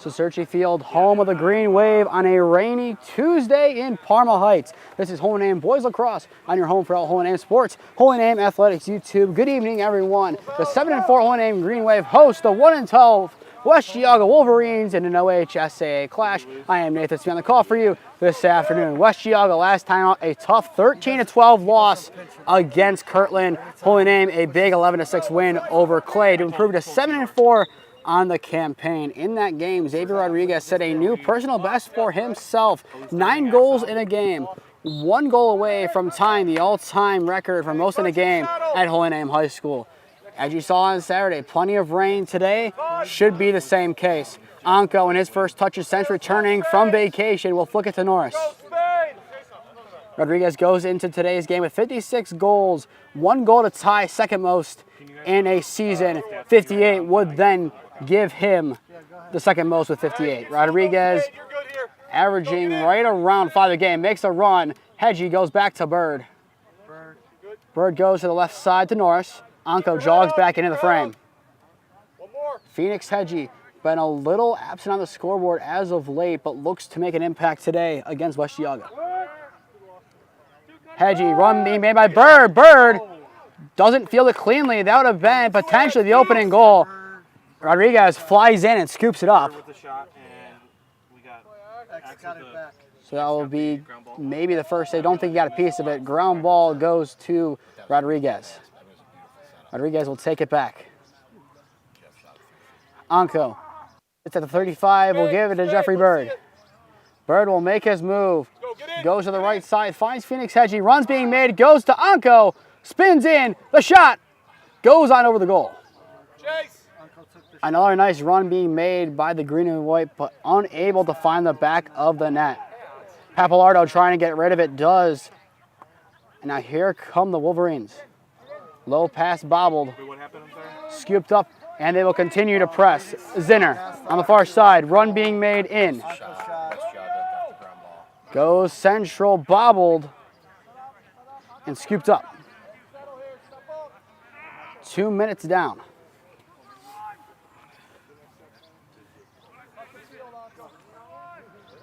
Cicerchi Field, home of the Green Wave on a rainy Tuesday in Parma Heights. This is Holy Name Boys Lacrosse on your home for all Holy Name sports, Holy Name Athletics YouTube. Good evening, everyone. The 7-4 Holy Name Green Wave host the 1-12 West Geauga Wolverines in an OHSAA clash. I am Nathan Smee on the call for you this afternoon. West Geauga last time out a tough 13-12 loss against Kirtland. Holy Name a big 11-6 win over Clay to improve to 7-4 on the campaign. In that game, Xavier Rodriguez set a new personal best for himself. 9 goals in a game. 1 goal away from tying the all-time record for most in a game at Holy Name High School. As you saw on Saturday, plenty of rain today. Should be the same case. Anko in his first touches since returning from vacation will flick it to Norris. Rodriguez goes into today's game with 56 goals, 1 goal to tie second most in a season. 58 would then give him the second most with 58. Rodriguez averaging right around 5 a game, makes a run. Hedgie goes back to Bird. Bird goes to the left side to Norris. Anko jogs back into the frame. Phoenix Hedgie been a little absent on the scoreboard as of late, but looks to make an impact today against West Geauga. Hedgie, run being made by Bird. Bird doesn't field it cleanly. That would have been potentially the opening goal. Rodriguez flies in and scoops it up. So that will be maybe the first. I don't think he got a piece of it. Ground ball goes to Rodriguez. Rodriguez will take it back. Anko. It's at the 35. We'll give it to Jeffrey Bird. Bird will make his move. Goes to the right side. Finds Phoenix Hedgie. Runs being made. Goes to Anko. Spins in. The shot goes on over the goal. Another nice run being made by the green and white, but unable to find the back of the net. Papalardo trying to get rid of it. Does. And now here come the Wolverines. Low pass bobbled, scooped up, and they will continue to press. Zinner on the far side, run being made in. Goes central, bobbled, and scooped up. 2 minutes down.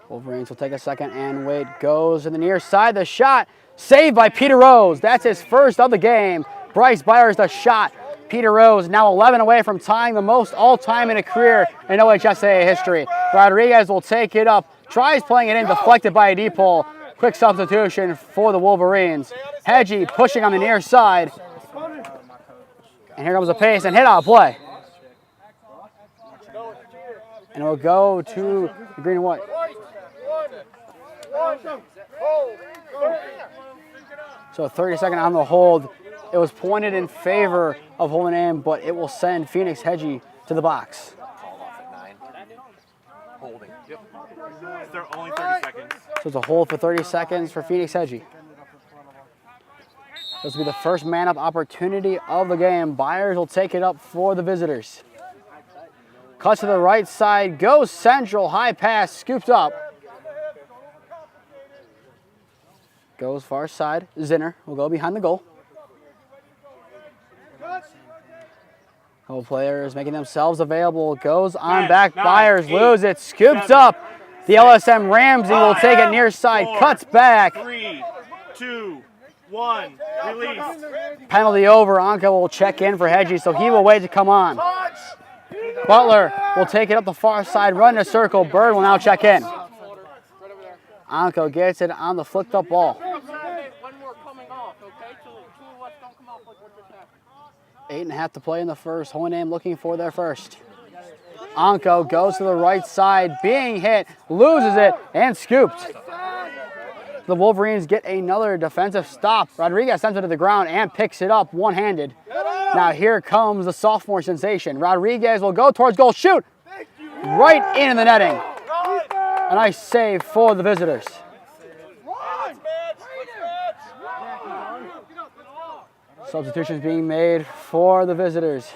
Wolverines will take a second and wait. Goes to the near side, the shot, saved by Peter Rose. That's his first of the game. Bryce Byers the shot. Peter Rose now 11 away from tying the most all-time in a career in OHSAA history. Rodriguez will take it up. Tries playing it in, deflected by a deep hole. Quick substitution for the Wolverines. Hedgie pushing on the near side. And here comes the pace and hit out play. And it will go to the green and white. So 30-second on the hold. It was pointed in favor of Holy Name, but it will send Phoenix Hedgie to the box. Holding. Yep. They're only 30 seconds. So it's a hold for 30 seconds for Phoenix Hedgie. This will be the first man-up opportunity of the game. Byers will take it up for the visitors. Cuts to the right side, goes central, high pass, scooped up. Goes far side, Zinner will go behind the goal. Couple players making themselves available. Goes on back. Byers loses it. Scoops up. The LSM Ramsey will take it near side. Cuts back. 3, 2, 1. Release. Penalty over. Anko will check in for Hedgie, so he will wait to come on. Butler will take it up the far side. Run in a circle. Bird will now check in. Anko gets it on the flicked up ball. 8.5 to play in the first. Holy Name looking for their first. Anko goes to the right side, being hit, loses it, and scooped. The Wolverines get another defensive stop. Rodriguez sends it to the ground and picks it up one-handed. Now here comes the sophomore sensation. Rodriguez will go towards goal, shoot! Right into the netting. A nice save for the visitors. Substitutions being made for the visitors.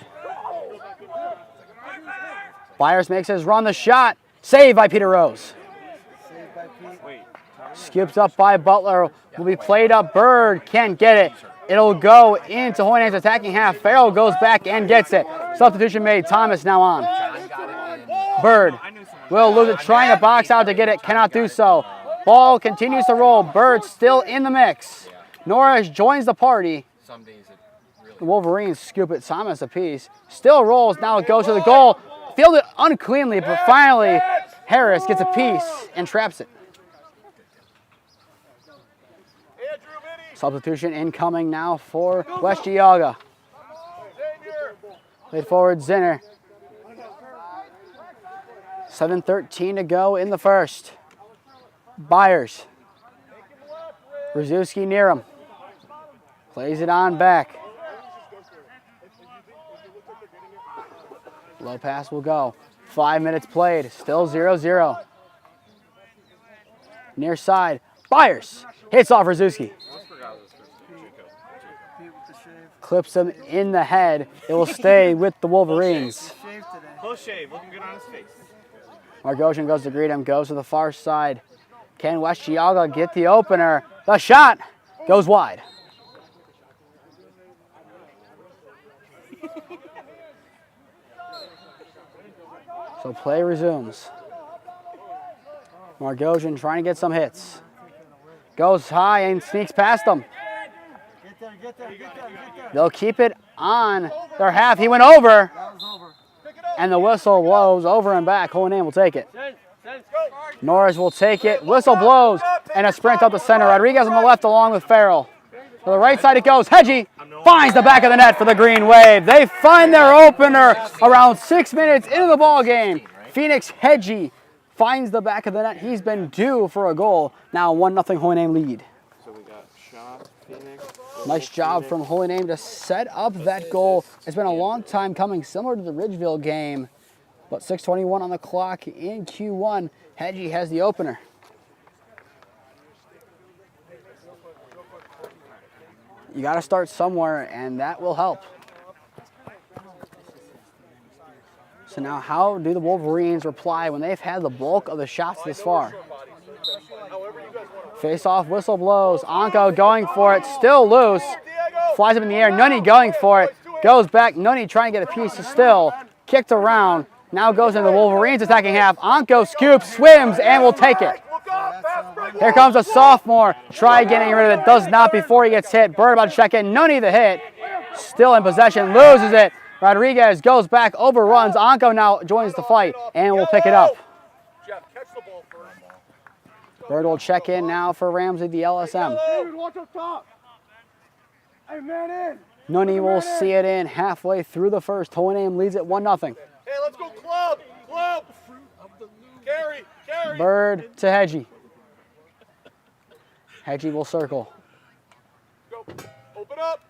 Byers makes his run, the shot, saved by Peter Rose. Skipped up by Butler, will be played up, Bird can't get it. It'll go into Holy Name's attacking half. Farrell goes back and gets it. Substitution made, Thomas now on. Bird Will lose it, trying to box out to get it, cannot do so. Ball continues to roll. Bird still in the mix. Norris joins the party. The Wolverines scoop it, Thomas apiece. Still rolls, now it goes to the goal. Fielded uncleanly, but finally Harris gets a piece and traps it. Substitution incoming now for West Geauga. Played forward, Zinner. 7:13 to go in the first. Byers. Rzuski near him. Plays it on back. Low pass will go. 5 minutes played. Still 0-0. Near side. Byers. Hits off Rzuski. Clips him in the head. It will stay with the Wolverines. Close shave. Looking good on his face. Margosian goes to greet him. Goes to the far side. Can West Geauga get the opener? The shot goes wide. So play resumes. Margosian trying to get some hits. Goes high and sneaks past them. They'll keep it on their half. He went over. And the whistle blows over and back. Holy Name will take it. Norris will take it. Whistle blows. And a sprint up the center. Rodriguez on the left along with Farrell. To the right side it goes. Hedgie finds the back of the net for the Green Wave. They find their opener around 6 minutes into the ball game. Phoenix Hedgie finds the back of the net. He's been due for a goal. Now 1-0 Holy Name lead. So we got shot, Phoenix. Nice job from Holy Name to set up that goal. It's been a long time coming, similar to the Ridgeville game. But 6:21 on the clock in Q1. Hedgie has the opener. You got to start somewhere, and that will help. So now how do the Wolverines reply when they've had the bulk of the shots this far? Face-off, whistle blows. Anko going for it, still loose. Flies up in the air, Nunny going for it. Goes back, Nunny trying to get a piece of still. Kicked around, now goes into the Wolverines attacking half. Anko scoops, swims, and will take it. Here comes a sophomore. Try getting rid of it, does not before he gets hit. Bird about to check in, Nunny the hit. Still in possession, loses it. Rodriguez goes back, overruns. Anko now joins the fight and will pick it up. Bird will check in now for Ramsey, the LSM. Nunny will see it in halfway through the first. Holy Name leads it 1-0. Hey, let's go club! Club! Carry! Carry! Bird to Hedgie. Hedgie will circle. Go. Open up!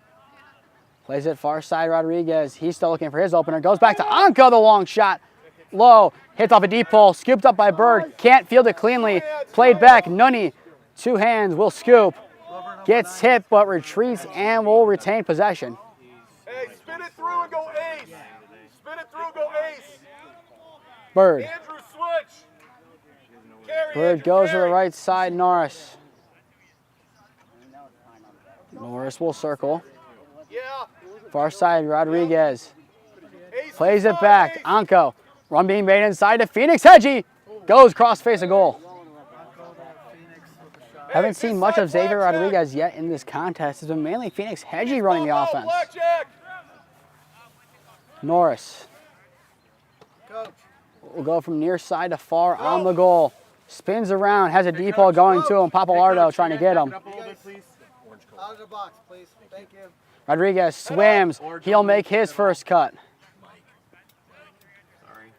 Plays it far side, Rodriguez. He's still looking for his opener. Goes back to Anko, the long shot. Low, hits off a deep pole, scooped up by Bird. Can't field it cleanly. Played back, Nunny, 2 hands, will scoop. Gets hit, but retreats and will retain possession. Hey, spin it through and go ace. Spin it through, go ace. Bird. Andrew, switch. Carry, Bird Andrew, goes to the carry. right side, Norris. Norris will circle. Yeah. Far side, Rodriguez. Ace Plays it inside, back, ace. Anko. Run being made inside to Phoenix. Hedgie goes cross face a goal. Haven't seen much of Xavier Rodriguez yet in this contest. It's been mainly Phoenix Hedgie running the offense. Blackjack. Norris will go from near side to far on the goal. Spins around, has a deep ball going to him. Papalardo trying to get him. Up a little bit, please. Out of the box, please. Thank you. Rodriguez swims. He'll make his first cut.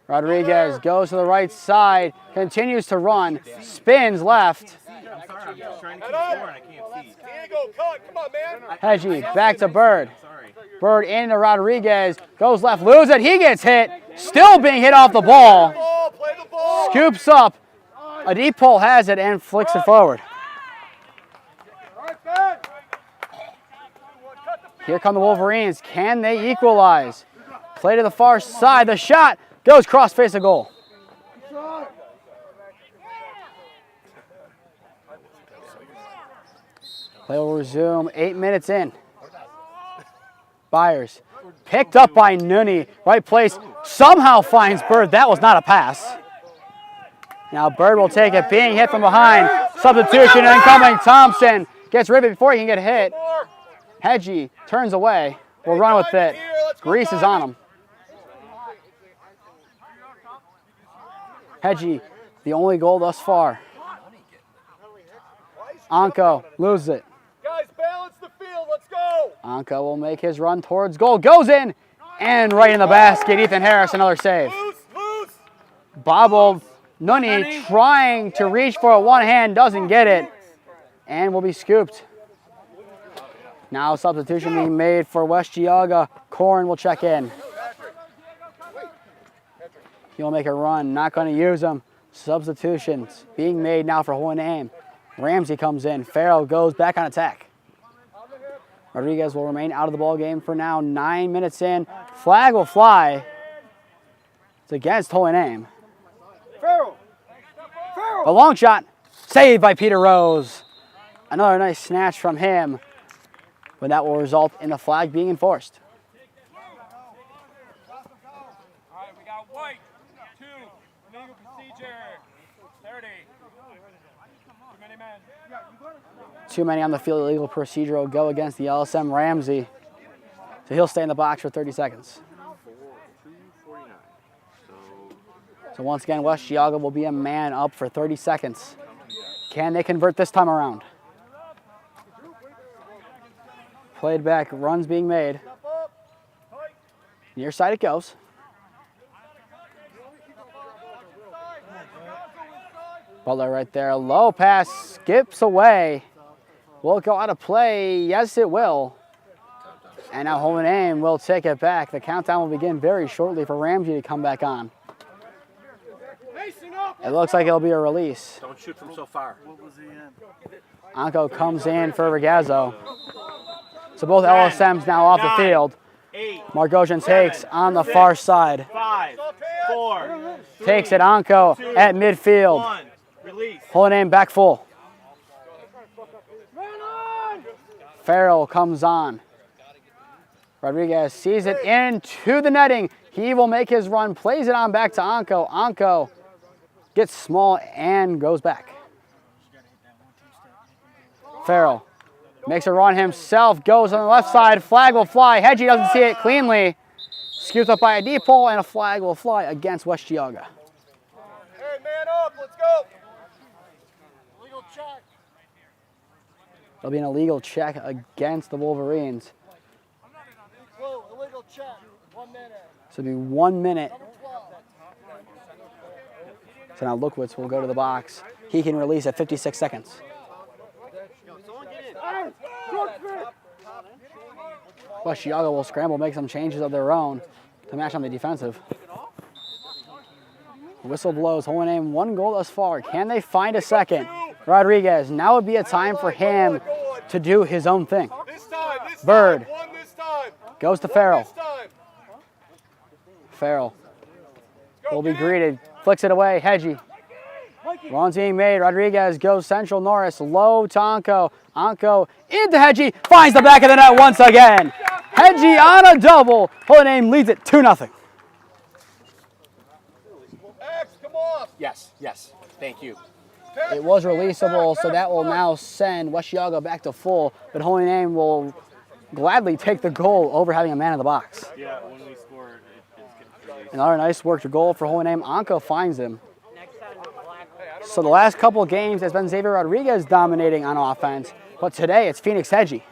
Rodriguez goes to the right side, continues to run, spins left. I'm sorry, I'm just trying to keep score and I can't see. Diego, cut. Come on, man. Hedgie back to Bird. Sorry. Bird into Rodriguez, goes left, loses it. He gets hit, still being hit off the ball. Play the ball. Scoops up. A deep pole has it and flicks it forward. Here come the Wolverines. Can they equalize? Play to the far side. The shot goes cross face a goal. Play will resume 8 minutes in. Byers picked up by Nunny. Right place. Somehow finds Bird. That was not a pass. Now Bird will take it, being hit from behind. Substitution incoming. Thompson gets ribbed before he can get hit. Hedgie turns away. We'll run with it. Grease is on him. Hedgie, the only goal thus far. Anko loses it. Guys, balance the field. Let's go. Anko will make his run towards goal. Goes in and right in the basket. Ethan Harris, another save. Loose. Bobble Nunny trying to reach for a one hand, doesn't get it, and will be scooped. Now substitution being made for West Geauga. Corn will check in. He'll make a run, not going to use them. Substitutions being made now for Holy Name. Ramsey comes in. Farrell goes back on attack. Rodriguez will remain out of the ball game for now. 9 minutes in. Flag will fly. It's against Holy Name. A long shot. Saved by Peter Rose. Another nice snatch from him. But that will result in the flag being enforced. All right, we got white, 2, legal procedure, 30. Too many men. Too many on the field. Illegal procedure will go against the LSM Ramsey. So he'll stay in the box for 30 seconds. So once again, West Geauga will be a man up for 30 seconds. Can they convert this time around? Played back, runs being made. Near side it goes. Butler right there, low pass, skips away. Will it go out of play? Yes, it will. And now Holy Name will take it back. The countdown will begin very shortly for Ramsey to come back on. It looks like it'll be a release. Don't shoot from so far. Anko comes in for Regazzo. So both LSMs now off the field. 8, Margosian takes on the far side. 5, 4, Takes it Anko at midfield. 1. Release. Holy Name back full. Farrell comes on. Rodriguez sees it into the netting. He will make his run, plays it on back to Anko. Anko gets small and goes back. Farrell makes a run himself, goes on the left side, flag will fly. Hedgie doesn't see it cleanly. Scooped up by a deep pole, and a flag will fly against West Geauga. Hey, man up. Let's go. Legal check. There'll be an illegal check against the Wolverines. Whoa, illegal check. 1 minute. So it'll be 1 minute. Number 12. So now Lukowitz will go to the box. He can release at 56 seconds. West Geauga will scramble, make some changes of their own to match on the defensive. Whistle blows. Holy Name 1 goal thus far. Can they find a second? Rodriguez. Now would be a time for him to do his own thing. Bird. One this time. Goes to Farrell. This time. Farrell will be greeted. Flicks it away. Hedgie. Runs being made. Rodriguez goes central. Norris low to Anko. Anko into Hedgie. Finds the back of the net once again. Hedgie on a double. Holy Name leads it 2-0. X, come off. Yes. Thank you. It was releasable, so that will now send West Geauga back to full. But Holy Name will gladly take the goal over having a man in the box. Yeah, when we scored, it's getting Another nice work to goal for Holy Name. Anko finds him. So the last couple of games has been Xavier Rodriguez dominating on offense, but today it's Phoenix Hedgie.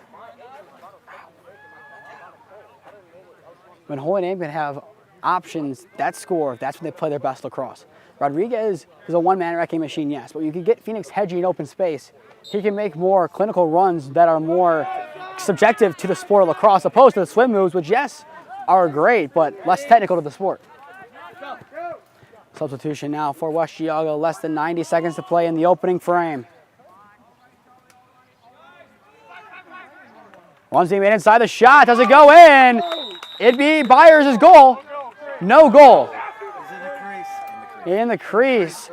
When Holy Name can have options that score, that's when they play their best lacrosse. Rodriguez is a one-man wrecking machine, yes, but you can get Phoenix Hedgie in open space. He can make more clinical runs that are more subjective to the sport of lacrosse, opposed to the swim moves, which, yes, are great, but less technical to the sport. Substitution now for West Geauga, less than 90 seconds to play in the opening frame. Runs being made inside the shot, does it go in? It'd be Byers' goal. No goal. In the crease.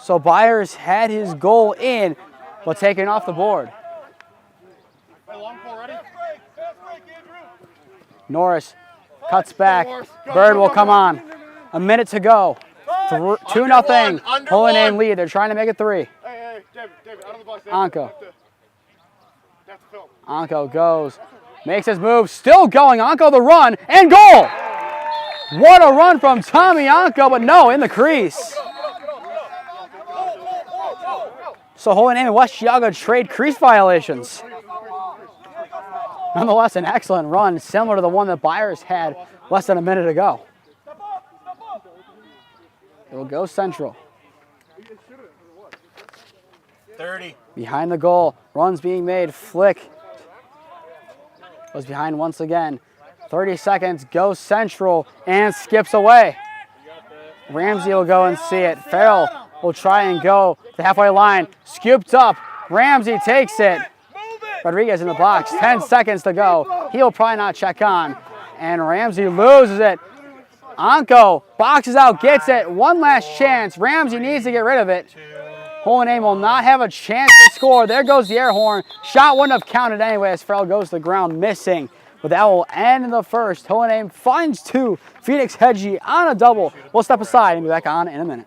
So Byers had his goal in, but taken off the board. Norris cuts back. Bird will come on. A minute to go. 2-0. Holy Name lead. They're trying to make it 3. Hey, David, out of the box. Anko. That's the film. Anko goes, makes his move, still going. Anko the run, and goal! What a run from Tommy Anko, but no, in the crease. So Holy Name and West Geauga trade crease violations. Nonetheless, an excellent run, similar to the one that Byers had less than a minute ago. It will go Central. 30. Behind the goal, runs being made, flick. Was behind once again. 30 seconds, goes Central, and skips away. Ramsey will go and see it. Farrell will try and go to the halfway line. Scooped up, Ramsey takes it. Rodriguez in the box, 10 seconds to go. He'll probably not check on. And Ramsey loses it. Anko boxes out, gets it. One last chance. Ramsey needs to get rid of it. Holy Name will not have a chance to score. There goes the air horn. Shot wouldn't have counted anyway as Farrell goes to the ground missing. But that will end in the first. Holy Name finds 2. Phoenix Hedgie on a double. We'll step aside and be back on in a minute.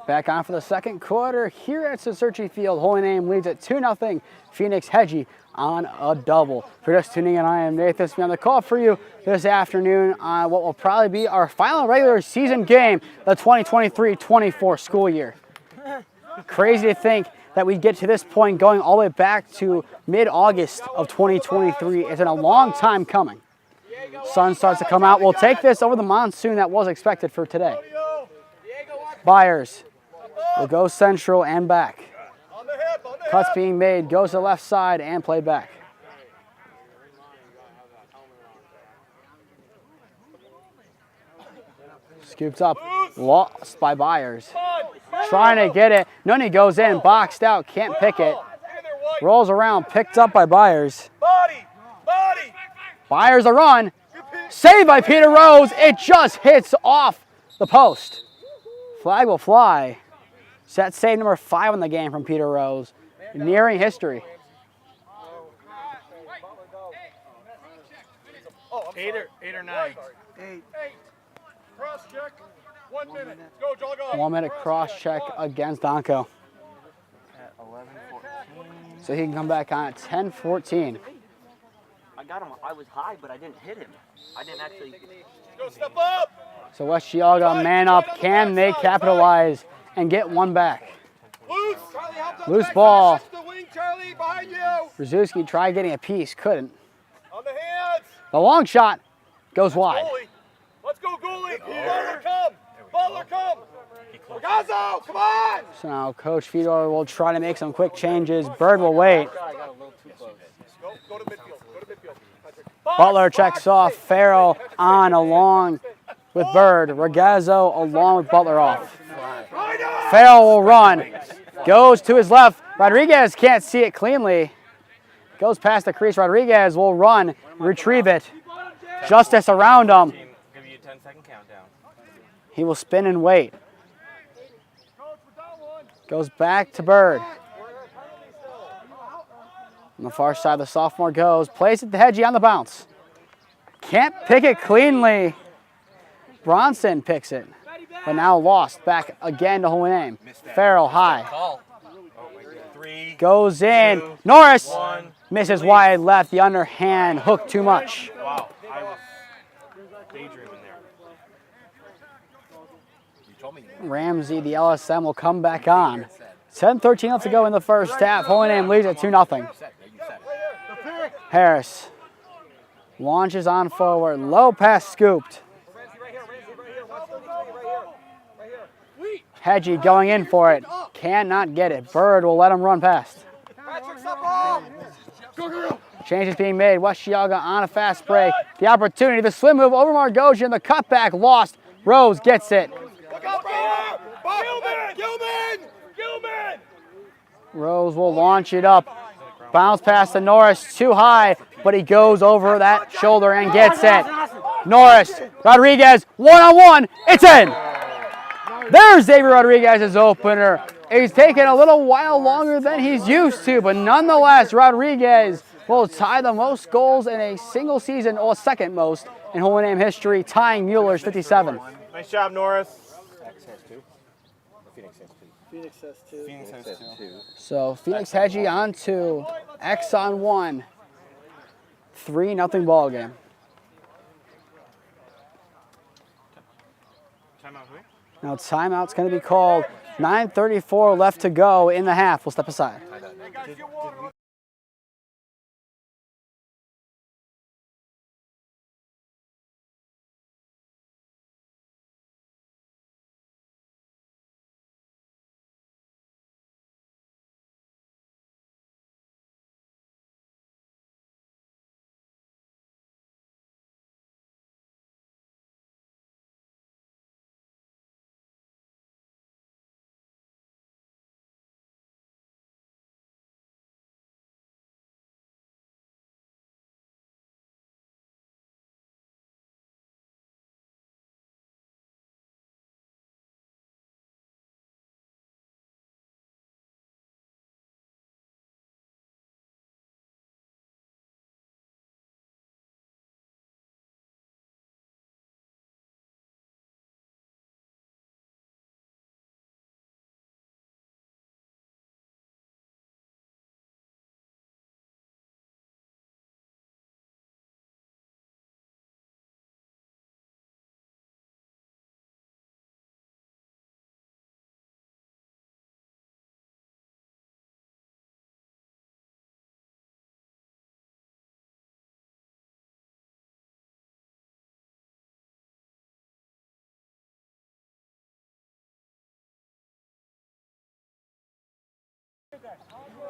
Back on for the second quarter here at Cicerchi Field. Holy Name leads at 2-0. Phoenix Hedgie on a double. If you're just tuning in, I am Nathan Smee on the call for you this afternoon on what will probably be our final regular season game, the 2023-24 school year. Crazy to think that we get to this point going all the way back to mid-August of 2023. It's been a long time coming. Sun starts to come out. We'll take this over the monsoon that was expected for today. Byers will go Central and back. Cuts being made, goes to the left side and played back. Scoops up, lost by Byers. Trying to get it. Nunny goes in, boxed out, can't pick it. Rolls around, picked up by Byers. Byers a run. Saved by Peter Rose. It just hits off the post. Flag will fly. Set save number 5 in the game from Peter Rose. Nearing history. Eight or nine. Eight. Cross check. 1 minute. Go, jog off. 1 minute cross check against Donko. At 11:14. So he can come back on at 10-14. I got him. I was high, but I didn't hit him. I didn't actually. Go, step up. So West Geauga man up. Can they capitalize and get one back? Loose. Charlie, help on Loose the ball. back. Touch the wing, Charlie, behind you. Brzezinski tried getting a piece, couldn't. On the hands. The long shot goes wide. Goalie. Let's go, goalie. Baller, come. Baller, come. Gazzo, come on. So now Coach Fedor will try to make some quick changes. Bird will wait. I got a little too close. Go to midfield. Go to midfield. Butler checks off. Farrell on along with Bird. Ragazzo along with Butler off. Farrell will run. Goes to his left. Rodriguez can't see it cleanly. Goes past the crease. Rodriguez will run, retrieve it. Justice around him. Give you a 10-second countdown. He will spin and wait. Goes back to Bird. On the far side, the sophomore goes. Plays it to Hedgie on the bounce. Can't pick it cleanly. Bronson picks it, but now lost. Back again to Holy Name. Farrell high. Call. 3. Goes in. 2, Norris 1. misses wide left. The underhand hooked too much. Wow. I was daydreaming there. You told me. Ramsey, the LSM, will come back on. 10-13 left to go in the first half. Holy Name leads at 2-0. Harris launches on forward. Low pass scooped. Hedgie going in for it. Cannot get it. Bird will let him run past. Changes being made. West Geauga on a fast break. The opportunity, the swim move over Margosian. The cutback lost. Rose gets it. Gilman! Rose will launch it up. Bounce pass to Norris. Too high, but he goes over that shoulder and gets it. Norris, Rodriguez, one-on-one. It's in. There's Xavier Rodriguez's opener. He's taken a little while longer than he's used to, but nonetheless, Rodriguez will tie the most goals in a single season, or second most in Holy Name history, tying Mueller's 57. Nice job, Norris. Phoenix has two. Phoenix has 2. So Phoenix Hedgie on 2, X on 1. 3-0 ball game. Now timeout's going to be called. 9:34 left to go in the half. We'll step aside.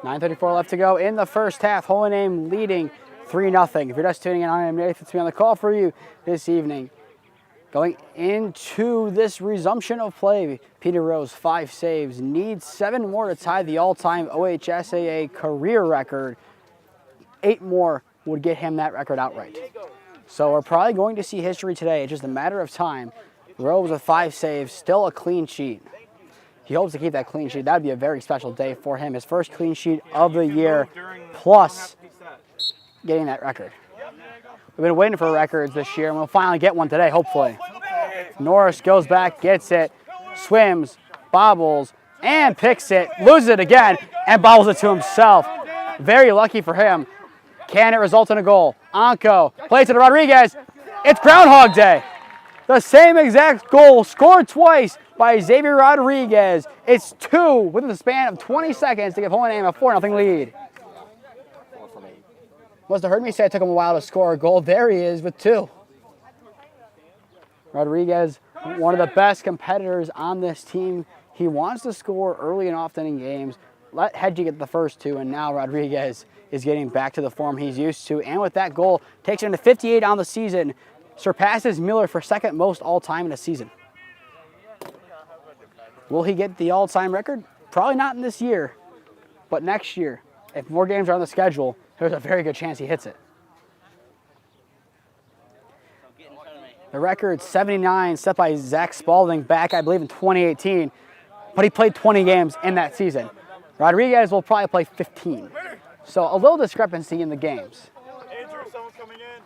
.9:34 left to go in the first half. Holy Name leading 3-0. If you're just tuning in, I am Nathan. It's me on the call for you this evening. Going into this resumption of play, Peter Rose, 5 saves, needs 7 more to tie the all-time OHSAA career record. 8 more would get him that record outright. So we're probably going to see history today. It's just a matter of time. Rose with 5 saves, still a clean sheet. He hopes to keep that clean sheet. That would be a very special day for him. His first clean sheet of the year, plus getting that record. We've been waiting for records this year, and we'll finally get one today, hopefully. Norris goes back, gets it, swims, bobbles, and picks it, loses it again, and bobbles it to himself. Very lucky for him. Can it result in a goal? Anko plays it to Rodriguez. It's Groundhog Day. The same exact goal scored twice by Xavier Rodriguez. It's 2 within the span of 20 seconds to give Holy Name a 4-0 lead. Must have heard me say it took him a while to score a goal. There he is with 2. Rodriguez, one of the best competitors on this team. He wants to score early and often in games. Let Hedgie get the first 2, and now Rodriguez is getting back to the form he's used to. And with that goal, takes him to 58 on the season. Surpasses Miller for second most all-time in a season. Will he get the all-time record? Probably not in this year, but next year, if more games are on the schedule, there's a very good chance he hits it. The record 79 set by Zach Spalding back, I believe, in 2018, but he played 20 games in that season. Rodriguez will probably play 15. So a little discrepancy in the games. Andrew, someone's coming in.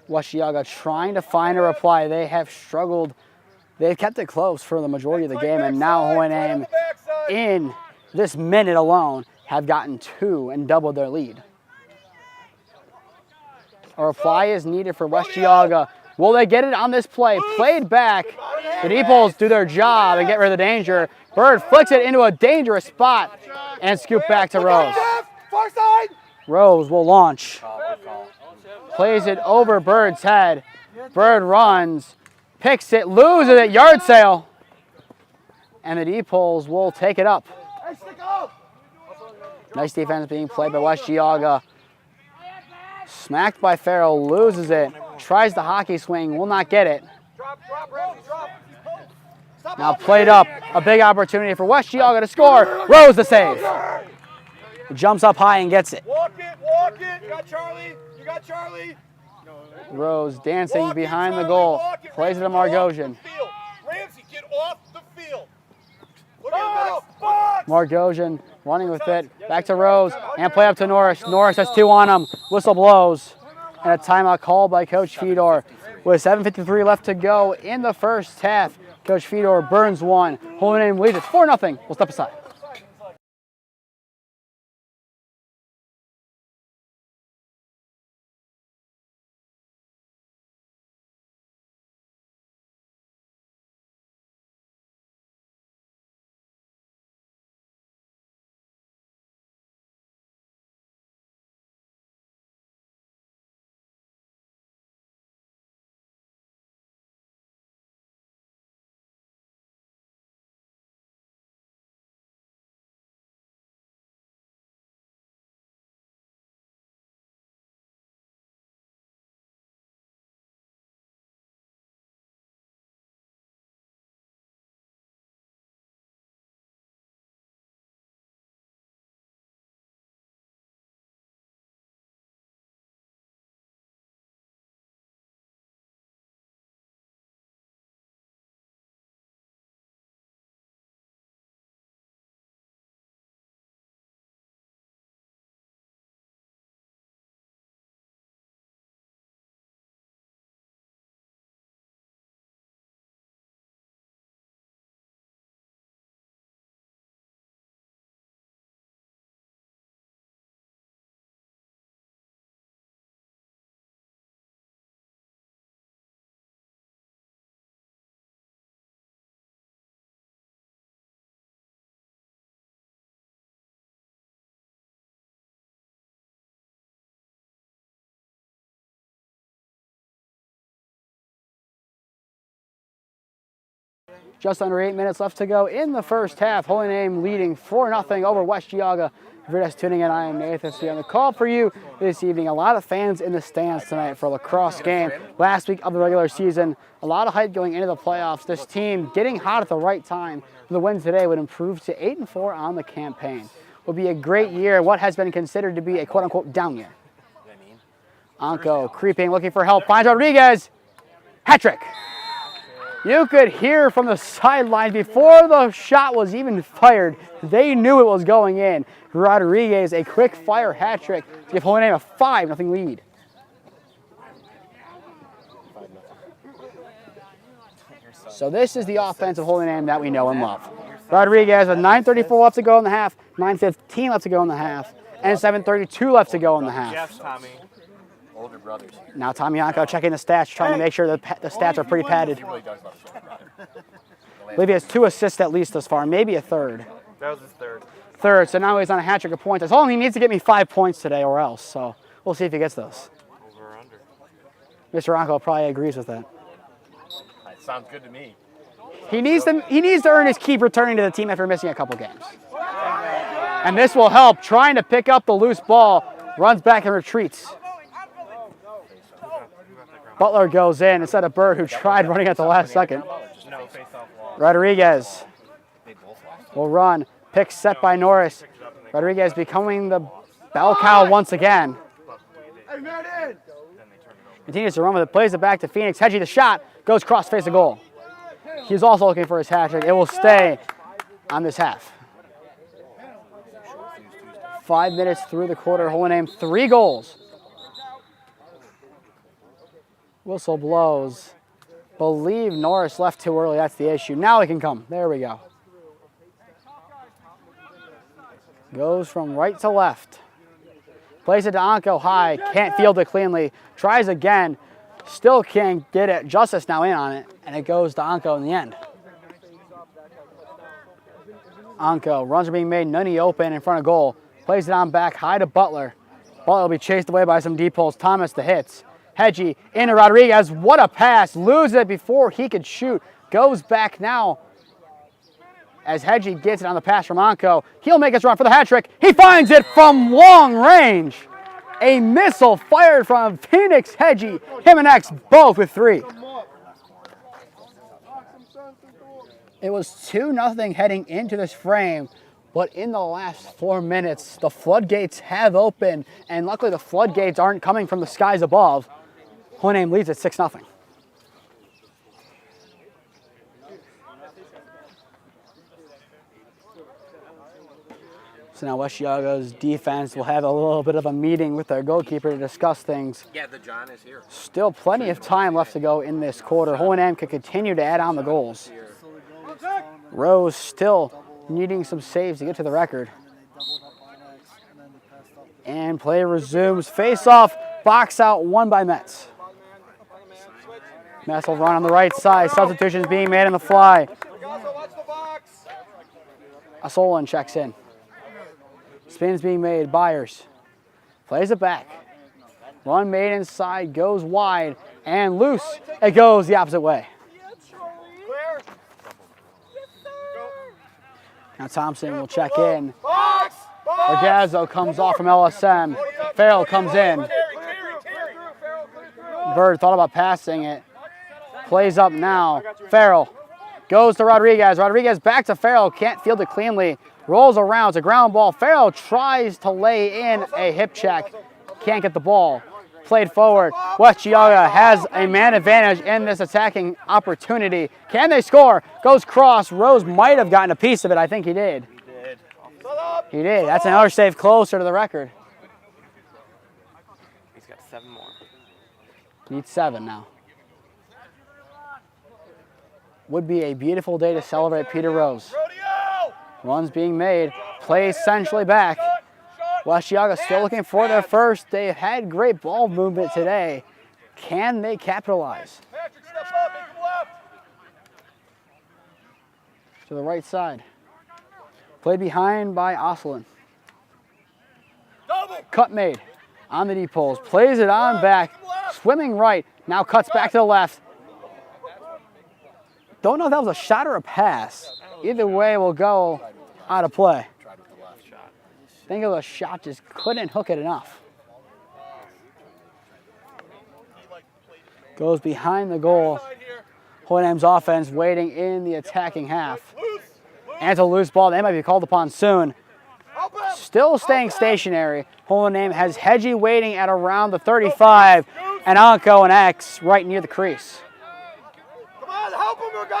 West Geauga trying to find a reply. They have struggled. They've kept it close for the majority of the game, and now Holy Name, in this minute alone, have gotten 2 and doubled their lead. A reply is needed for West Geauga. Will they get it on this play? Played back. The Deeples do their job and get rid of the danger. Bird flicks it into a dangerous spot and scoop back to Rose. Far side. Rose will launch. Plays it over Bird's head. Bird runs, picks it, loses it, yard sale. And the Deeples will take it up. Hey, stick up. Nice defense being played by West Geauga. Smacked by Farrell, loses it. Tries the hockey swing, will not get it. Drop, Ramsey, drop. Stop Now up. played up, a big opportunity for West Geauga to score. Rose the save. Jumps up high and gets it. Walk it, walk it. You got Charlie. You got Charlie. Rose dancing Walk it, behind the Charlie, goal. walk it. Plays it to Ramsey, get off Margosian. the field. Ramsey, get off the field. Look at the box. Margosian running with it. Back to Rose and play up to Norris. Norris has 2 on him. Whistle blows. And a timeout called by Coach Fedor. With 7:53 left to go in the first half, Coach Fedor burns 1. Holy Name leads it 4-0. We'll step aside. Just under 8 minutes left to go in the first half. Holy Name leading 4-0 over West Geauga. If you're just tuning in, I am Nathan C. on the call for you this evening. A lot of fans in the stands tonight for a lacrosse game. Last week of the regular season, a lot of hype going into the playoffs. This team getting hot at the right time. The win today would improve to 8-4 on the campaign. Will be a great year, what has been considered to be a quote-unquote down year. Anko creeping, looking for help, finds Rodriguez. Hat trick. You could hear from the sideline before the shot was even fired. They knew it was going in. Rodriguez, a quick fire hat trick to give Holy Name a 5-0 lead. So this is the offensive Holy Name that we know and love. Rodriguez with 9:34 left to go in the half, 9:15 left to go in the half, and 7:32 left to go in the half. Jeff's Tommy. Older brothers. Now Tommy Yanko checking the stats, trying to make sure the stats are pretty padded. He really does love his older brother. I believe he has 2 assists at least thus far, maybe a third. That was his third. So now he's on a hat trick of points. I told him he needs to get me 5 points today or else, so we'll see if he gets those. Over or under. Mr. Yanko probably agrees with that. That sounds good to me. He needs to earn his keep returning to the team after missing a couple games. And this will help, trying to pick up the loose ball, runs back and retreats. Butler goes in instead of Bird, who tried running at the last second. No, face off wall. Rodriguez will run. Pick set by Norris. Rodriguez becoming the bell cow once again. Continues to run with it, plays it back to Phoenix. Hedgie the shot, goes cross face of goal. He's also looking for his hat trick. It will stay on this half. 5 minutes through the quarter, Holy Name 3 goals. Whistle blows. Believe Norris left too early, that's the issue. Now he can come, there we go. Goes from right to left. Plays it to Anko high, can't field it cleanly. Tries again, still can't get it. Justice now in on it, and it goes to Anko in the end. Anko, runs are being made, Nunny open in front of goal. Plays it on back, high to Butler. Butler will be chased away by some deep holes. Thomas the hits. Hedgie into Rodriguez, what a pass. Loses it before he could shoot. Goes back now as Hedgie gets it on the pass from Anko. He'll make his run for the hat trick. He finds it from long range. A missile fired from Phoenix Hedgie. Him and X both with 3. It was 2-0 heading into this frame, but in the last 4 minutes, the floodgates have opened, and luckily the floodgates aren't coming from the skies above. Holy Name leads at 6-0. So now West Geauga's defense will have a little bit of a meeting with their goalkeeper to discuss things. Yeah, the John is here. Still plenty of time left to go in this quarter. Holy Name can continue to add on the goals. Rose still needing some saves to get to the record. And play resumes. Face off, box out, won by Metz. Metz will run on the right side. Substitutions being made on the fly. Asolin checks in. Spins being made, Byers. Plays it back. Run made inside, goes wide, and loose. It goes the opposite way. Now Thompson will check in. Orgazzo comes off from LSM. Farrell comes in. Bird thought about passing it. Plays up now. Farrell goes to Rodriguez. Rodriguez back to Farrell. Can't field it cleanly. Rolls around. It's a ground ball. Farrell tries to lay in a hip check. Can't get the ball. Played forward. West Geauga has a man advantage in this attacking opportunity. Can they score? Goes cross. Rose might have gotten a piece of it. I think he did. He did. That's another save closer to the record. He's got 7 more. Needs 7 now. Would be a beautiful day to celebrate Peter Rose. Runs being made. Plays centrally back. West Geauga still looking for their first. They had great ball movement today. Can they capitalize? To the right side. Played behind by Oslin. Cut made on the deep poles. Plays it on back. Swimming right. Now cuts back to the left. Don't know if that was a shot or a pass. Either way will go out of play. I think it was a shot, just couldn't hook it enough. Goes behind the goal. Holy Name's offense waiting in the attacking half. And it's a loose ball. They might be called upon soon. Still staying stationary. Holy Name has Hedgie waiting at around the 35. And Anko and X right near the crease.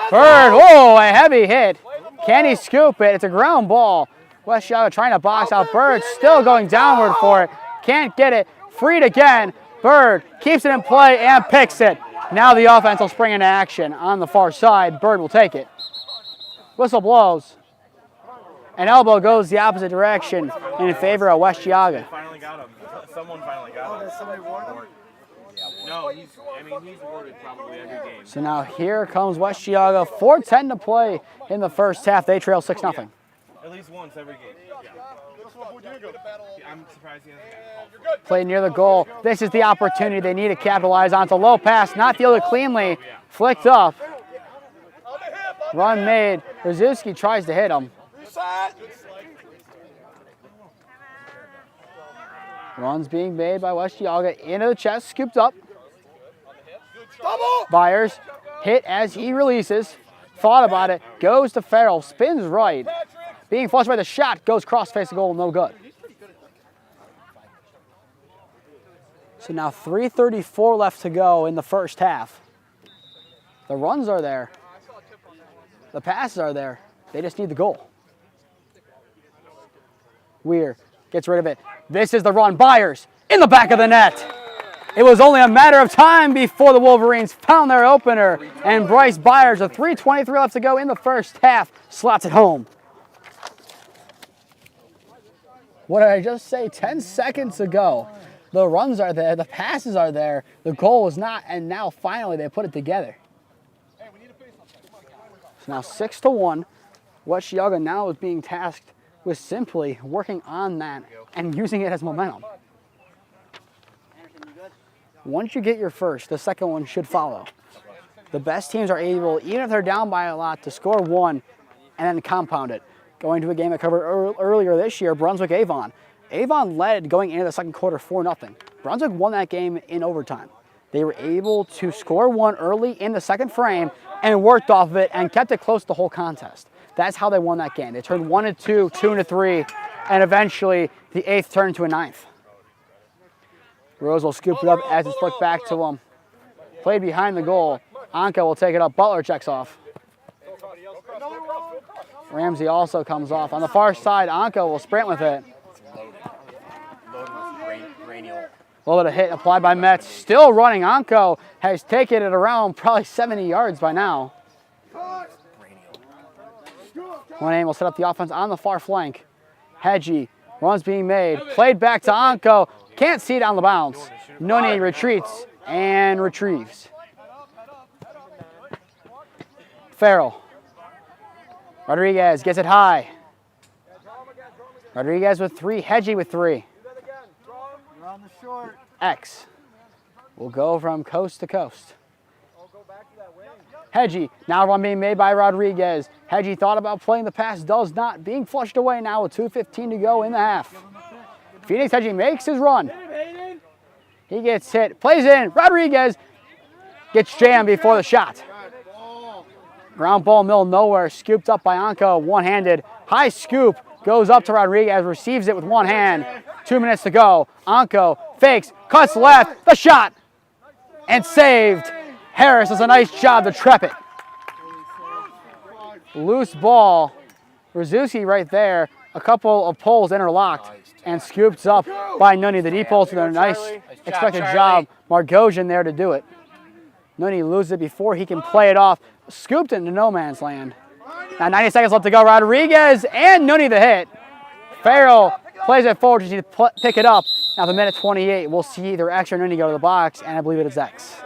Bird, whoa, a heavy hit. Can he scoop it? It's a ground ball. West Geauga trying to box out. Bird still going downward for it. Can't get it. Freed again. Bird keeps it in play and picks it. Now the offense will spring into action on the far side. Bird will take it. Whistle blows. An elbow goes the opposite direction in favor of West Geauga. Finally got him. Someone finally got him. Somebody warned him? No, he's awarded probably every game. So now here comes West Geauga. 4:10 to play in the first half. They trail 6-0. At least once every game. I'm surprised he hasn't got Played near the goal. This is the opportunity they need to capitalize on. It's a low pass, not fielded cleanly. Flicked up. Run made. Rzuski tries to hit him. Runs being made by West Geauga. Into the chest, scooped up. Byers hit as he releases. Thought about it. Goes to Farrell. Spins right. Being flushed by the shot. Goes cross face the goal. No good. So now 3:34 left to go in the first half. The runs are there. The passes are there. They just need the goal. Weir gets rid of it. This is the run. Byers in the back of the net. It was only a matter of time before the Wolverines found their opener. And Bryce Byers, with 3:23 left to go in the first half, slots it home. What did I just say? 10 seconds ago. The runs are there. The passes are there. The goal was not. And now finally they put it together. So now 6-1. West Geauga now is being tasked with simply working on that and using it as momentum. Once you get your first, the second one should follow. The best teams are able, even if they're down by a lot, to score one and then compound it. Going to a game I covered earlier this year, Brunswick-Avon. Avon led going into the second quarter 4-0. Brunswick won that game in overtime. They were able to score one early in the second frame and worked off of it and kept it close the whole contest. That's how they won that game. They turned 1-2, 2-3, and eventually the eighth turned to a ninth. Rose will scoop it up as it's flicked back to him. Played behind the goal. Anka will take it up. Butler checks off. Ramsey also comes off. On the far side, Anka will sprint with it. A little bit of hit applied by Metz. Still running. Anko has taken it around probably 70 yards by now. One aim will set up the offense on the far flank. Hedgie, runs being made. Played back to Anko. Can't see it on the bounce. Noni retreats and retrieves. Farrell. Rodriguez gets it high. Rodriguez with 3. Hedgie with 3. You're on the short. X will go from coast to coast. Hedgie, now run being made by Rodriguez. Hedgie thought about playing the pass, does not. Being flushed away now with 2:15 to go in the half. Phoenix Hedgie makes his run. He gets hit, plays in. Rodriguez gets jammed before the shot. Ground ball middle nowhere, scooped up by Anko, one-handed. High scoop, goes up to Rodriguez, receives it with one hand. 2 minutes to go. Anko fakes, cuts left, the shot, and saved. Harris does a nice job to trap it. Loose ball. Rzuski right there. A couple of poles interlocked and scooped up by Nunny. The deep poles did a nice expected job. Margosian there to do it. Nunny loses it before he can play it off. Scooped into no man's land. Now 90 seconds left to go. Rodriguez and Nunny the hit. Farrell plays it forward to pick it up. Now the minute 28, we'll see either X or Nunny go to the box, and I believe it is X.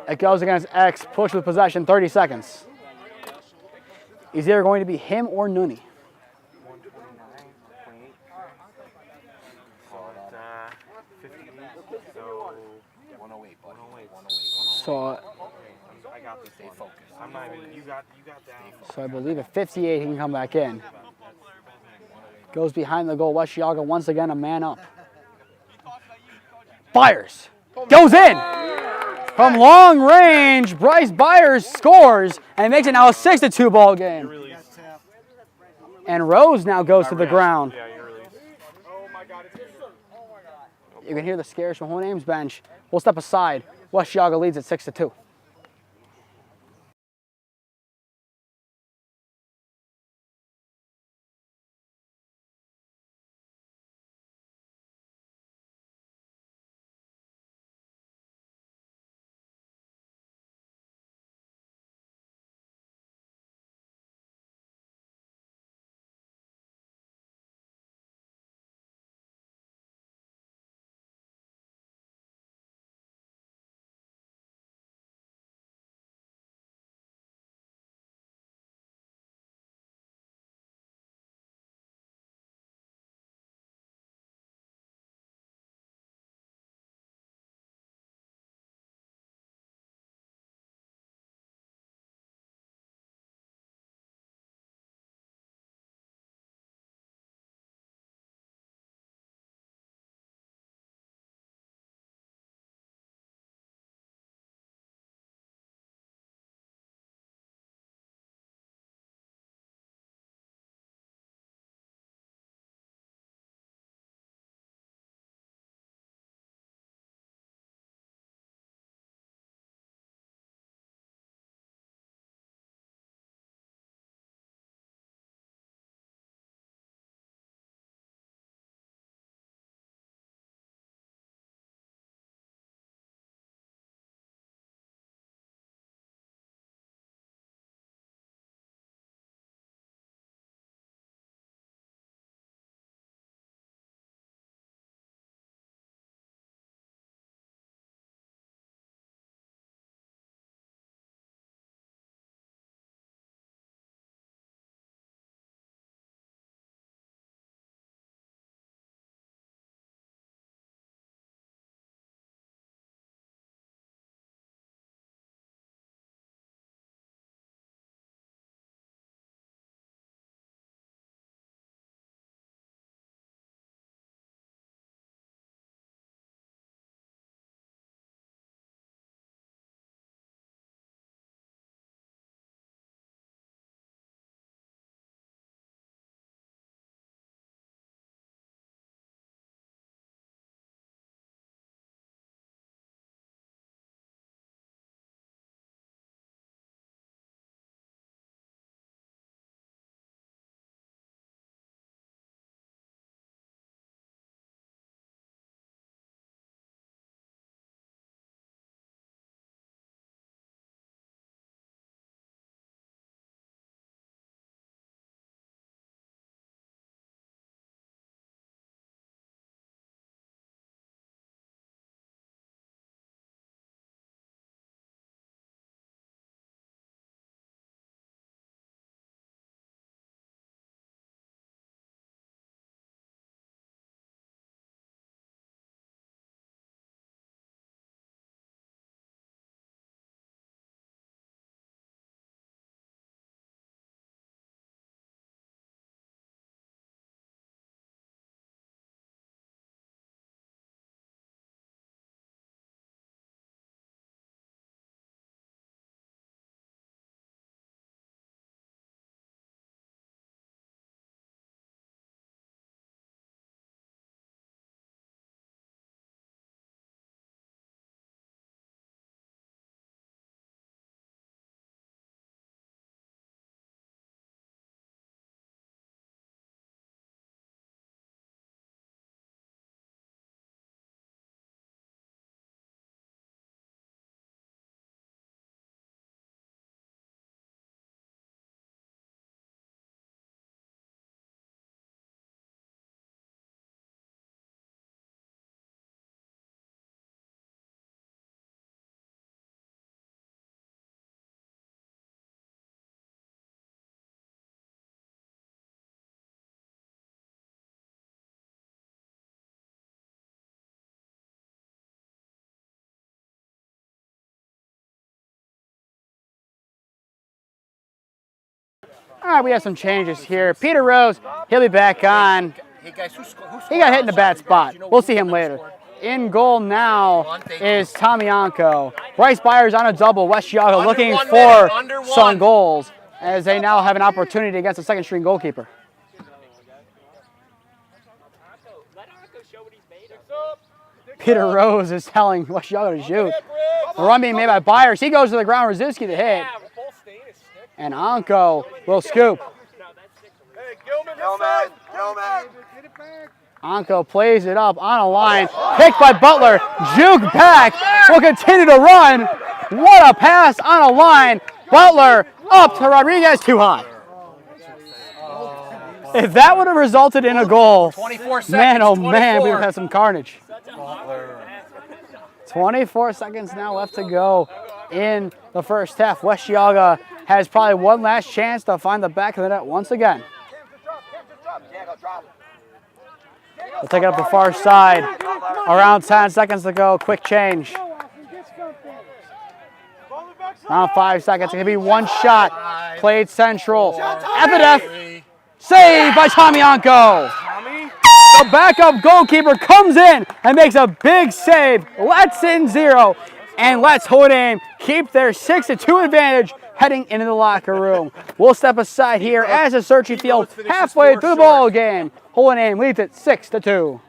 It goes against X, push with possession, 30 seconds. Is either going to be him or Nunny. So I believe at 58 he can come back in. Goes behind the goal. West Geauga once again a man up. Byers goes in. From long range, Bryce Byers scores and makes it now a 6-2 ball game. And Rose now goes to the ground. You can hear the scares from Hohenaim's bench. We'll step aside. West Geauga leads at 6-2. All right, we have some changes here. Peter Rose, he'll be back on. Hey guys, who scored? He got hit in the bad spot. We'll see him later. In goal now is Tomianko. Bryce Byers on a double. West Geauga looking for some goals as they now have an opportunity against the second string goalkeeper. Peter Rose is telling West Geauga to shoot. The run being made by Byers. He goes to the ground. Rzuski to hit. And Anko will scoop. Hey, Gilman. Anko plays it up on a line. Picked by Butler. Juke back. Will continue to run. What a pass on a line. Butler up to Rodriguez, too high. If that would have resulted in a goal, 24 seconds, man, oh man, 24. we would have had some carnage. 24 seconds now left to go in the first half. West Geauga has probably one last chance to find the back of the net once again. We'll take it up the far side. Around 10 seconds to go. Quick change. Around 5 seconds. It could be one shot. Played central. At the death. Saved by Tomianko. The backup goalkeeper comes in and makes a big save. Lets in 0 and lets Hohenheim keep their 6-2 advantage heading into the locker room. We'll step aside here as the Cicerchi field halfway through the ball game. Hohenheim leads it 6-2.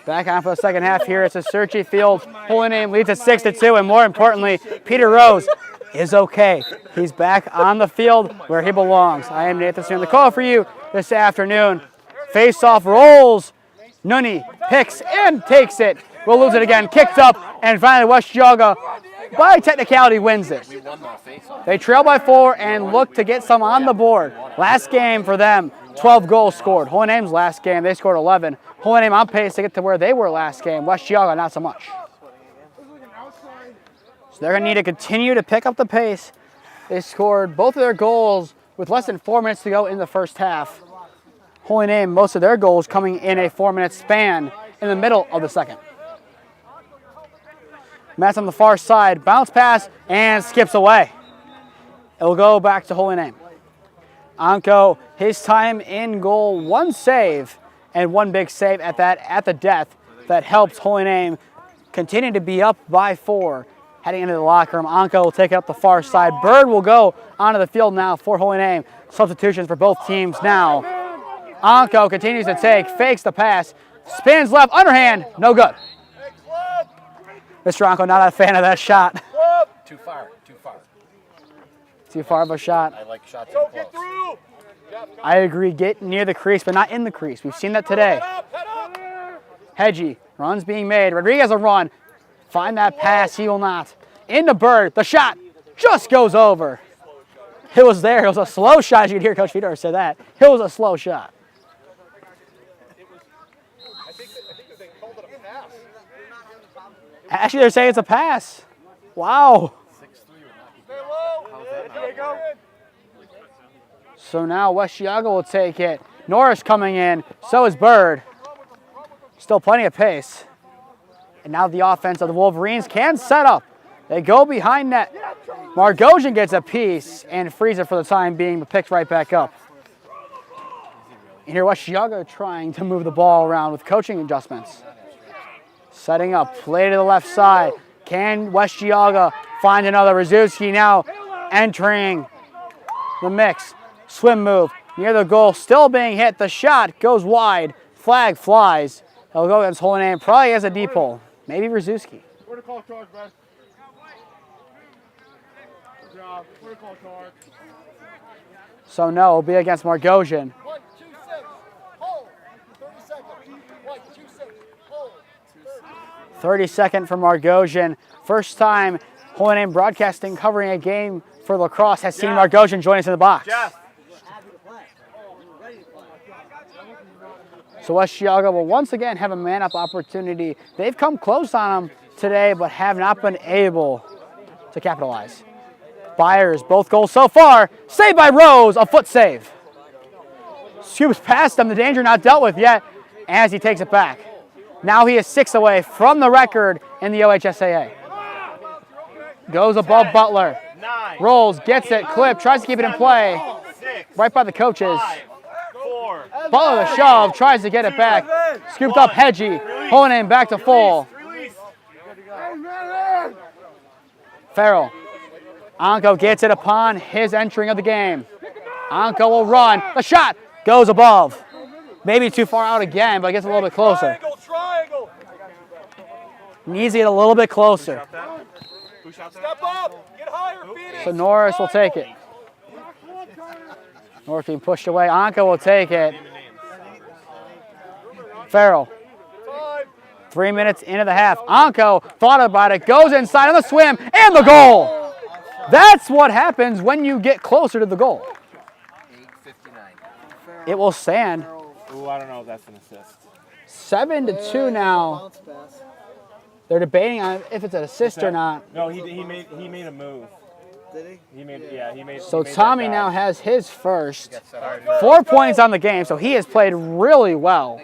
Back on for the second half here. It's a Cicerchi field. Holy Name leads at 6-2, and more importantly, Peter Rose is okay. He's back on the field where he belongs. I am Nathan Smee. The call for you this afternoon. Face-off rolls. Nunny picks and takes it. We'll lose it again. Kicked up, and finally West Geauga, by technicality, wins it. They trail by 4 and look to get some on the board. Last game for them, 12 goals scored. Holy Name's last game, they scored 11. Holy Name on pace to get to where they were last game. West Geauga, not so much. So they're going to need to continue to pick up the pace. They scored both of their goals with less than 4 minutes to go in the first half. Holy Name, most of their goals coming in a 4-minute span in the middle of the second. Matt's on the far side, bounce pass, and skips away. It will go back to Holy Name. Anko, his time in goal, 1 save, and 1 big save at that at the death that helps Holy Name continue to be up by 4. Heading into the locker room, Anko will take it up the far side. Bird will go onto the field now for Holy Name. Substitutions for both teams now. Anko continues to take, fakes the pass, spins left, underhand, no good. Mr. Anko not a fan of that shot. Too far. Too far of a shot. I like shots in Get close. through. I agree, get near the crease, but not in the crease. We've seen that today. Head up. Hedgie, runs being made. Rodriguez a run. Find that pass, he will not. Into Bird, the shot just goes over. It was there, it was a slow shot. As you could hear Coach Fedor say that. It was a slow shot. I think they called it a pass. Actually, they're saying it's a pass. Wow. Stay low. There you go. So now West Geauga will take it. Norris coming in, so is Bird. Still plenty of pace. And now the offense of the Wolverines can set up. They go behind net. Margosian gets a piece and frees it for the time being, but picks right back up. And here West Geauga trying to move the ball around with coaching adjustments. Setting up, play to the left side. Can West Geauga find another? Rzuski now entering the mix. Swim move near the goal, still being hit. The shot goes wide. Flag flies. He'll go against Holy Name, probably as a deep hole. Maybe Rzuski. Where to call charge, man? Good job. Where to call charge? So no, it'll be against Margosian. 1, 2, 6. Hold. 30 seconds. 1, 2, 6. Hold. 32nd for Margosian. First time Holy Name Broadcasting covering a game for Lacrosse has seen Margosian join us in the box. So West Geauga will once again have a man-up opportunity. They've come close on them today, but have not been able to capitalize. Byers, both goals so far. Saved by Rose, a foot save. Scoops past them, the danger not dealt with yet, as he takes it back. Now he is 6 away from the record in the OHSAA. Goes above Butler. Rolls, gets it, clip, tries to keep it in play. Right by the coaches. Butler the shove, tries to get it back. Scooped up Hedgie. Holy Name back to full. Farrell. Anko gets it upon his entering of the game. Anko will run. The shot goes above. Maybe too far out again, but gets a little bit closer. Triangle. Needs to get a little bit closer. Step up. Get higher. Beat it. So Norris will take it. Norris being pushed away. Anko will take it. Farrell. 3 minutes into the half. Anko thought about it, goes inside on the swim, and the goal. That's what happens when you get closer to the goal. It will stand. Ooh, I don't know if that's an assist. 7-2 now. They're debating on if it's an assist or not. No, he made a move. Did he? He made So he made Tommy that now dive. has his first. 4 points on the game, so he has played really well.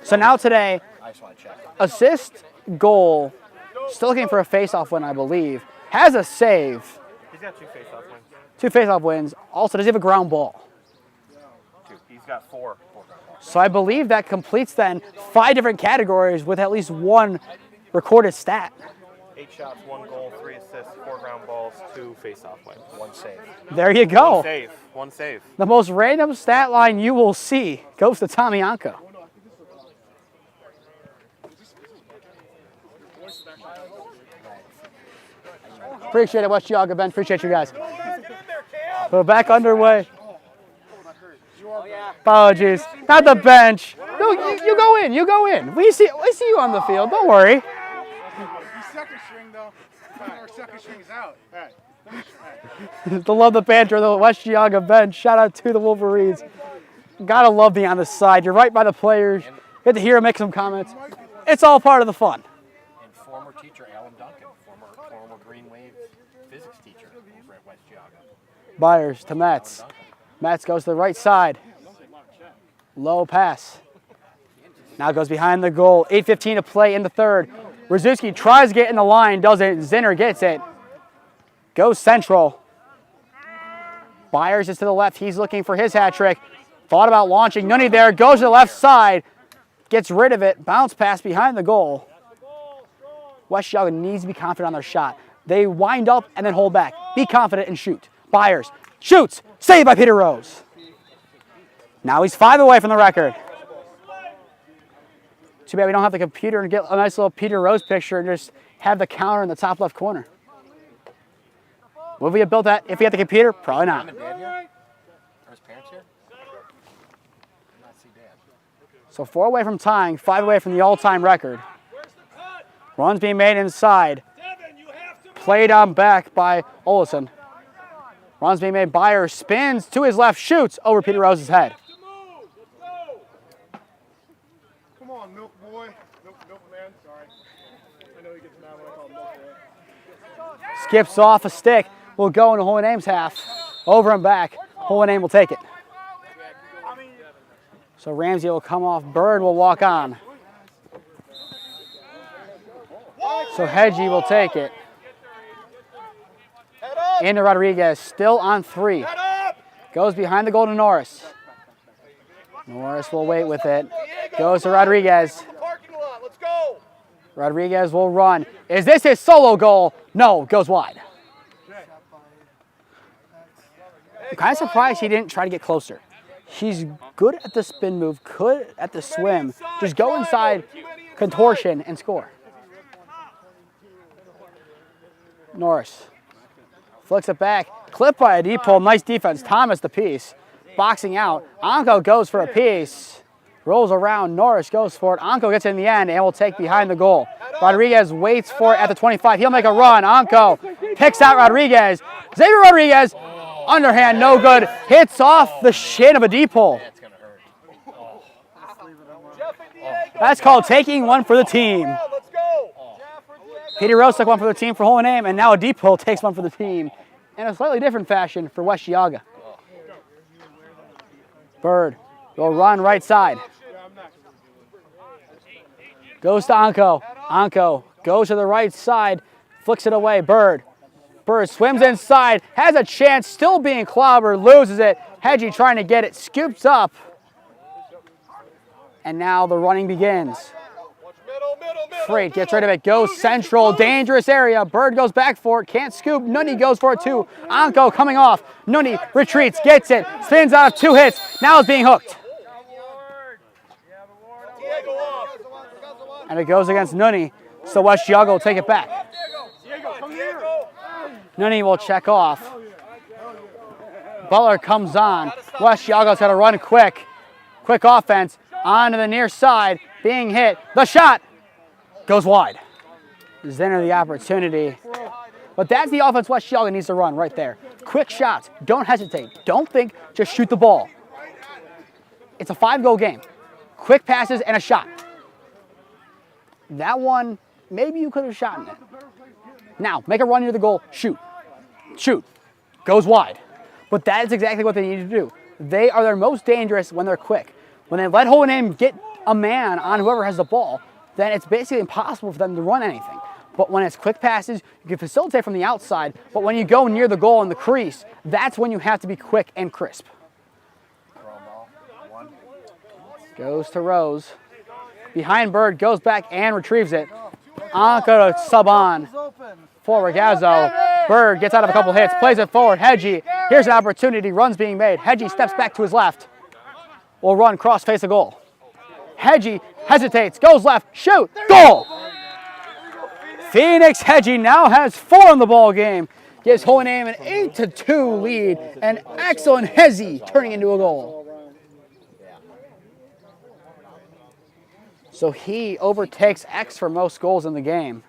So now today, I just want to check. assist, goal, still looking for a face-off win, I believe. Has a save, He's got 2 face-off wins. 2 face-off wins. Also, does he have a ground ball? 2. He's got 4. So I believe that completes then 5 different categories with at least 1 recorded stat. 8 shots, 1 goal, 3 assists, 4 ground balls, 2 face-off wins, 1 save. There you go. 1 save. One save. The most random stat line you will see goes to Tommy Anko. Appreciate it, West Geauga, Ben. Appreciate you guys. We're back underway. Apologies. Not the bench. No, you go in. You go in. We see you on the field. Don't worry. You second string, though. Our second string is out. All right. To love the banter of the West Geauga bench. Shout out to the Wolverines. Gotta love being on the side. You're right by the players. Get to hear them make some comments. It's all part of the fun. And former teacher Alan Duncan, former Green Wave physics teacher over at West Geauga. Byers to Metz. Metz goes to the right side. Low pass. Now goes behind the goal. 8:15 to play in the third. Rzuski tries to get in the line, doesn't. Zinner gets it. Goes central. Byers is to the left. He's looking for his hat trick. Thought about launching. Nunny there. Goes to the left side. Gets rid of it. Bounce pass behind the goal. West Geauga needs to be confident on their shot. They wind up and then hold back. Be confident and shoot. Byers shoots. Saved by Peter Rose. Now he's 5 away from the record. Too bad we don't have the computer and get a nice little Peter Rose picture and just have the counter in the top left corner. Would we have built that if we had the computer? Probably not. Mom and Dad here? Are his parents here? I did not see Dad. So 4 away from tying, 5 away from the all-time record. Runs being made inside. Played on back by Olison. Runs being made. Byers spins to his left, shoots over Peter Rose's head. Come on, milk boy. Milk man. Sorry. I know he gets mad when I call him milk boy. Skips off a stick. Will go into Holy Name's half. Over and back. Holy Name will take it. So Ramsey will come off. Bird will walk on. So Hedgie will take it. Into Rodriguez, still on 3. Goes behind the goal to Norris. Norris will wait with it. Goes to Rodriguez. Rodriguez will run. Is this his solo goal? No, goes wide. I'm kind of surprised he didn't try to get closer. He's good at the spin move, good at the swim. Just go inside, contortion, and score. Norris flicks it back. Clipped by a deep pull. Nice defense. Thomas the piece. Boxing out. Anko goes for a piece. Rolls around. Norris goes for it. Anko gets it in the end and will take behind the goal. Rodriguez waits for it at the 25. He'll make a run. Anko picks out Rodriguez. Xavier Rodriguez. Underhand, no good. Hits off the shin of a deep pull. That's called taking one for the team. Peter Rose took one for the team for Holy Name, and now a deep pull takes one for the team in a slightly different fashion for West Geauga. Bird will run right side. Goes to Anko. Anko goes to the right side, flicks it away. Bird swims inside, has a chance, still being clobbered, loses it. Hedgie trying to get it, scoops up. And now the running begins. Freight gets rid of it, goes central, dangerous area. Bird goes back for it, can't scoop. Nunny goes for it too. Anko coming off. Nunny retreats, gets it, spins out of 2 hits. Now it's being hooked. And it goes against Nunny, so West Geauga will take it back. Nunny will check off. Butler comes on. West Geauga's got to run quick. Quick offense. On to the near side. Being hit. The shot goes wide. Zinner the opportunity. But that's the offense West Geauga needs to run right there. Quick shots. Don't hesitate. Don't think. Just shoot the ball. It's a 5-goal game. Quick passes and a shot. That one, maybe you could have shot in it. Now, make a run near the goal. Shoot. Shoot. Goes wide. But that is exactly what they need to do. They are their most dangerous when they're quick. When they let Holy Name get a man on whoever has the ball, then it's basically impossible for them to run anything. But when it's quick passes, you can facilitate from the outside. But when you go near the goal in the crease, that's when you have to be quick and crisp. Goes to Rose. Behind Bird, goes back and retrieves it. Anko to sub on for Ragazzo. Bird gets out of a couple hits, plays it forward. Hedgie Here's an opportunity. Runs being made. Hedgie steps back to his left. Will run cross face a goal. Hedgie hesitates, goes left, shoot, goal! Phoenix Hedgie now has 4 in the ball game. Gives Holy Name an 8-2 lead. An excellent Hedgie turning into a goal. So he overtakes X for most goals in the game.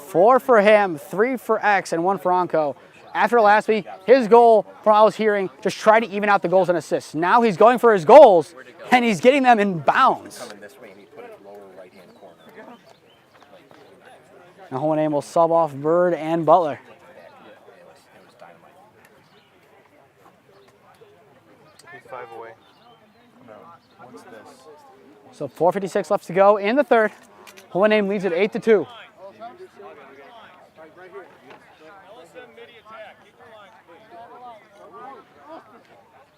4 for him, 3 for X, and 1 for Anko. After last week, his goal, from what I was hearing, just tried to even out the goals and assists. Now he's going for his goals, and he's getting them in bounds. Coming this way, and he put it lower right-hand corner. Now Holy Name will sub off Bird and Butler. It was dynamite. He's 5 away. No, what's this? So 4:56 left to go in the third. Holy Name leads it 8-2.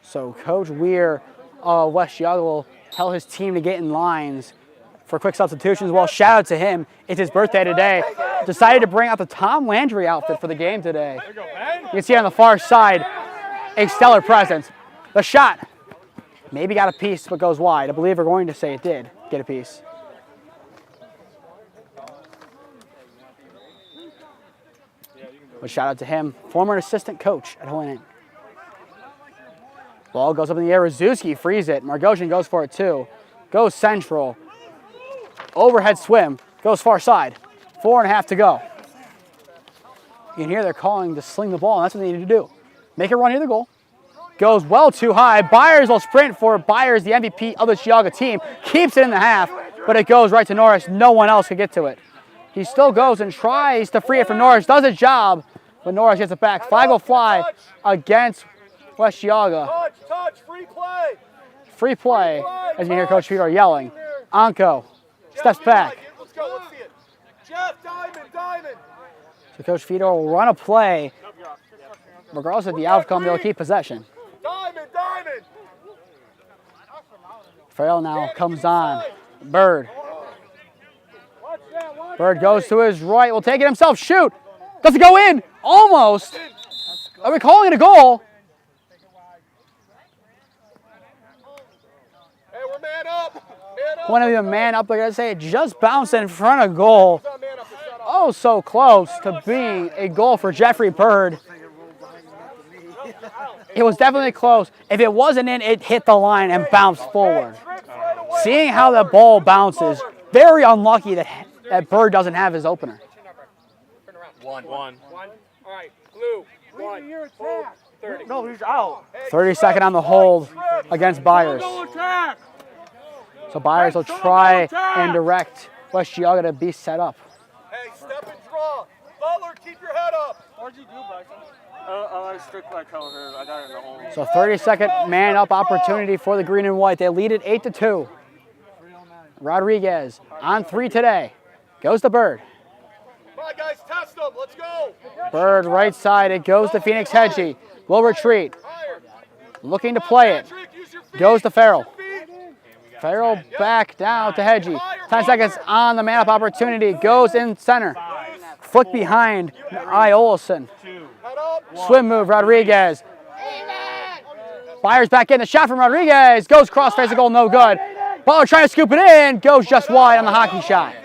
So Coach Weir, West Geauga, will tell his team to get in lines for quick substitutions. Well, shout out to him. It's his birthday today. Decided to bring out the Tom Landry outfit for the game today. You can see on the far side, a stellar presence. The shot maybe got a piece, but goes wide. I believe we're going to say it did get a piece. But shout out to him, former assistant coach at Holy Name. Ball goes up in the air. Rzuski frees it. Margosian goes for it too. Goes central. Overhead swim. Goes far side. 4.5 to go. You can hear they're calling to sling the ball, and that's what they need to do. Make it run near the goal. Goes well too high. Byers will sprint for it. Byers, the MVP of the Geauga team, keeps it in the half, but it goes right to Norris. No one else can get to it. He still goes and tries to free it from Norris. Does a job, but Norris gets it back. Flag will fly against West Geauga. Touch, free play. Free play, as you hear Coach Fedor yelling. Anko steps back. Let's go, let's see it. Jeff, diamond. So Coach Fedor will run a play. Regardless of the outcome, they'll keep possession. Diamond. Farrell now comes on. Bird. Bird goes to his right. Will take it himself. Shoot. Does it go in? Almost. Are we calling it a goal? Hey, we're man up. One of the man up, they're going to say it just bounced in front of goal. Oh, so close to being a goal for Jeffrey Bird. It was definitely close. If it wasn't in, it hit the line and bounced forward. Seeing how the ball bounces, very unlucky that Bird doesn't have his opener. One. All right, blue. 1. Hold. 30. No, he's out. 32nd on the hold against Byers. So Byers will try and direct West Geauga to be set up. Hey, step and draw. Butler, keep your head up. What'd you do, Bryson? I strict my color. I got it in the hole. So 32nd man up opportunity for the green and white. They lead it 8-2. Rodriguez on 3 today. Goes to Bird. Come on, guys, test them. Let's go. Bird right side. It goes to Phoenix Hedgie. Will retreat. Looking to play it. Goes to Farrell. Farrell back down to Hedgie. 10 seconds on the man up opportunity. Goes in center. Flick behind Olson. Swim move, Rodriguez. Byers back in. The shot from Rodriguez. Goes cross face, a goal, no good. Butler trying to scoop it in. Goes just wide on the hockey shot.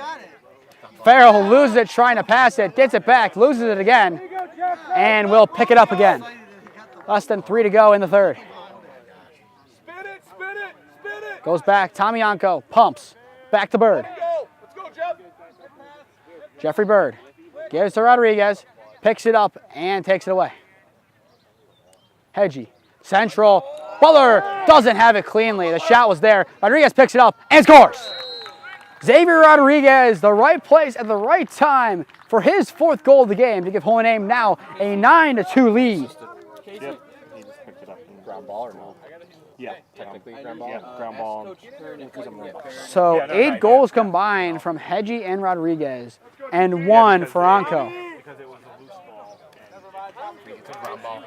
Farrell loses it trying to pass it. Gets it back. Loses it again. And will pick it up again. Less than 3 to go in the third. Spin it. Goes back. Tommy Anko pumps. Back to Bird. Let's go, Jeff. Jeffrey Bird gives to Rodriguez. Picks it up and takes it away. Hedgie. Central. Butler doesn't have it cleanly. The shot was there. Rodriguez picks it up and scores. Xavier Rodriguez, the right place at the right time for his 4th goal of the game to give Holy Name now a 9-2 lead. Yep. He just picked it up. Ground ball or no? Yeah, technically ground ball. Yeah, ground ball. So 8 goals combined from Hedgie and Rodriguez, and 1 for Anko. Because it was a loose ball. It's a ground ball.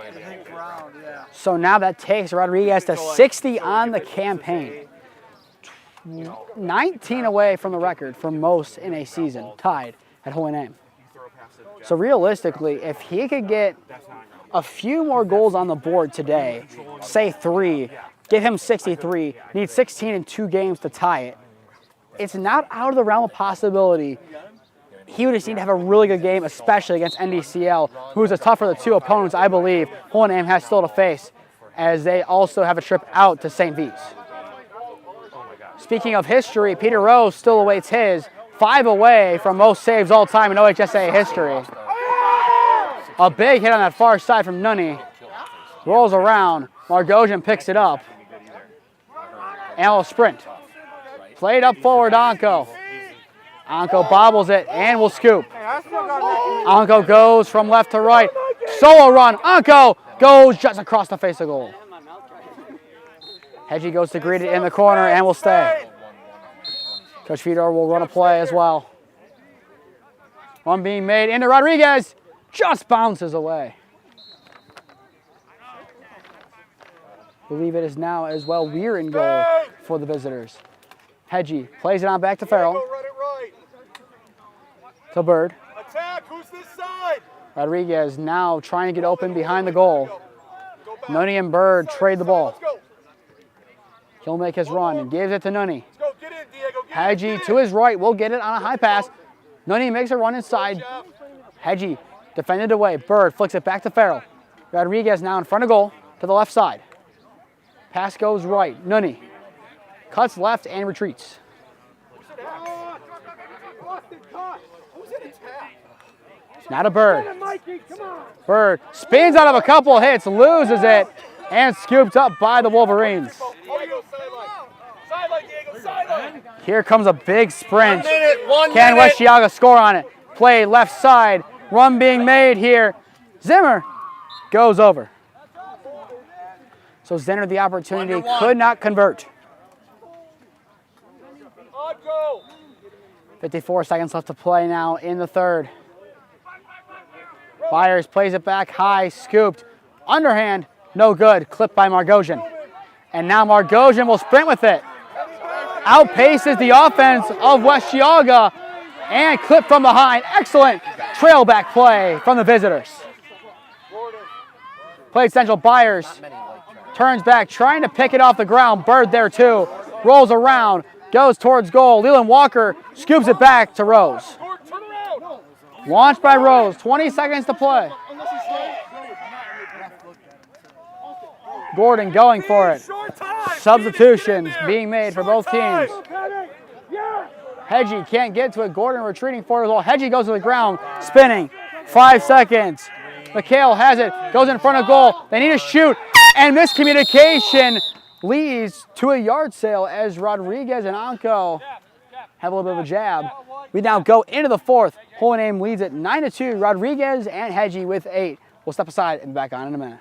So now that takes Rodriguez to 60 on the campaign. 19 away from the record for most in a season, tied at Holy Name. So realistically, if he could get a few more goals on the board today, say 3, give him 63, needs 16 in 2 games to tie it. It's not out of the realm of possibility. He would just need to have a really good game, especially against NDCL, who's a tougher of the 2 opponents I believe Hohenheim has still to face, as they also have a trip out to St. V's. Speaking of history, Peter Rose still awaits his, 5 away from most saves all time in OHSAA history. A big hit on that far side from Nunny. Rolls around. Margosian picks it up. And will sprint. Played up forward, Anko. Anko bobbles it and will scoop. Anko goes from left to right. Solo run. Anko goes just across the face of goal. Hedgie goes to greet it in the corner and will stay. Coach Fedor will run a play as well. One being made into Rodriguez. Just bounces away. Believe it is now as well Weir in goal for the visitors. Hedgie plays it on back to Farrell. To Bird. Attack, who's this side? Rodriguez now trying to get open behind the goal. Nunny and Bird trade the ball. He'll make his run and gives it to Nunny. Hedgie to his right will get it on a high pass. Nunny makes a run inside. Hedgie defended away. Bird flicks it back to Farrell. Rodriguez now in front of goal to the left side. Pass goes right. Nunny cuts left and retreats. Now to Bird. Bird spins out of a couple hits, loses it, and scooped up by the Wolverines. Here comes a big sprint. Can West Geauga score on it? Play left side. Run being made here. Zimmer goes over. So Zenner the opportunity could not convert. 54 seconds left to play now in the third. Byers plays it back high, scooped. Underhand, no good. Clipped by Margosian. And now Margosian will sprint with it. Outpaces the offense of West Geauga and clipped from behind. Excellent trail back play from the visitors. Played central. Byers turns back, trying to pick it off the ground. Bird there too. Rolls around, goes towards goal. Leland Walker scoops it back to Rose. Launched by Rose, 20 seconds to play. Gordon going for it. Substitutions being made for both teams. Hedgie can't get to it. Gordon retreating forward as well. Hedgie goes to the ground, spinning. 5 seconds. McHale has it, goes in front of goal. They need to shoot, and miscommunication leads to a yard sale as Rodriguez and Anko have a little bit of a jab. We now go into the fourth. Hohenheim leads it 9-2. Rodriguez and Hedgie with 8. We'll step aside and be back on in a minute.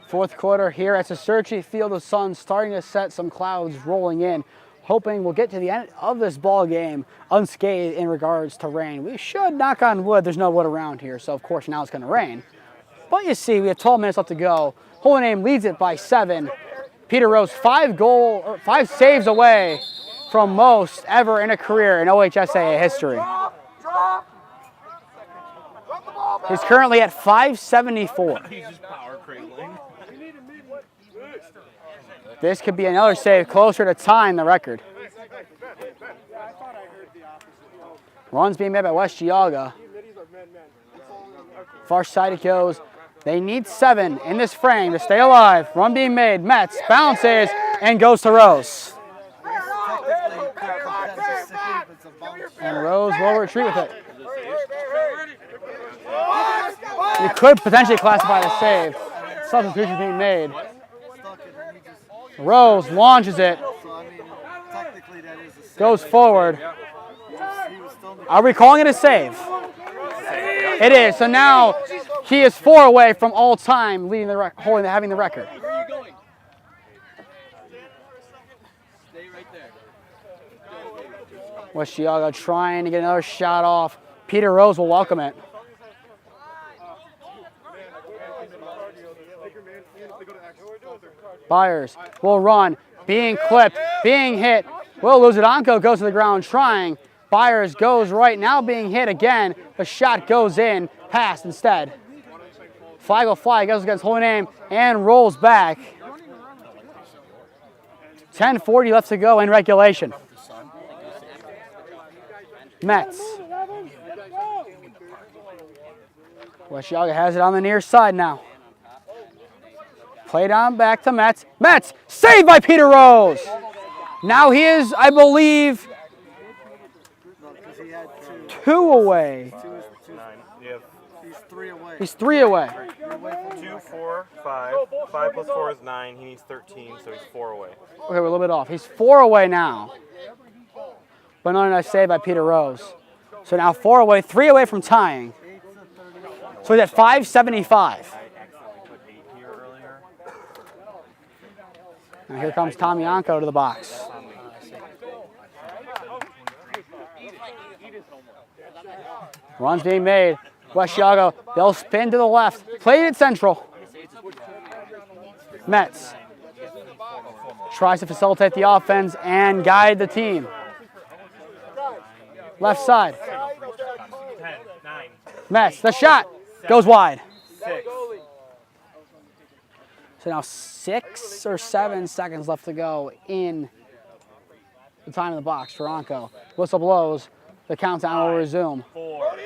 Fourth quarter here at Cicerchi Field. The sun starting to set, some clouds rolling in. Hoping we'll get to the end of this ball game unscathed in regards to rain. We should, knock on wood, there's no wood around here, so of course now it's going to rain. But you see, we have 12 minutes left to go. Holy Name leads it by 7. Peter Rose 5 saves away from most ever in a career in OHSAA history. He's currently at 574. He's just power cradling. This could be another save closer to tying the record. Runs being made by West Geauga. Far side it goes. They need 7 in this frame to stay alive. Run being made. Metz bounces and goes to Rose. And Rose will retreat with it. You could potentially classify the save. Substitution being made. Rose launches it. Goes forward. Are we calling it a save? It is. So now he is 4 away from all time leading the having the record. West Geauga trying to get another shot off. Peter Rose will welcome it. Byers will run, being clipped, being hit. Will lose it. Anko goes to the ground trying. Byers goes right, now being hit again. The shot goes in, passed instead. Flag will fly, goes against Holy Name and rolls back. 10:40 left to go in regulation. Metz. West Geauga has it on the near side now. Played on back to Metz. Metz, saved by Peter Rose. Now he is, I believe, 2 away. He's 3 away. He's 3 away. 2, 4, 5. 5 plus 4 is 9. He needs 13, so he's 4 away. Okay, we're a little bit off. He's 4 away now. But not enough saved by Peter Rose. So now 4 away, 3 away from tying. So he's at 575. Now here comes Tommy Anko to the box. Runs being made. West Geauga, they'll spin to the left. Played it central. Metz tries to facilitate the offense and guide the team. Left side. 10, 9. Metz, the shot goes wide. 6. So now 6 or 7 seconds left to go in the time in the box for Anko. Whistle blows. The countdown will resume. 4,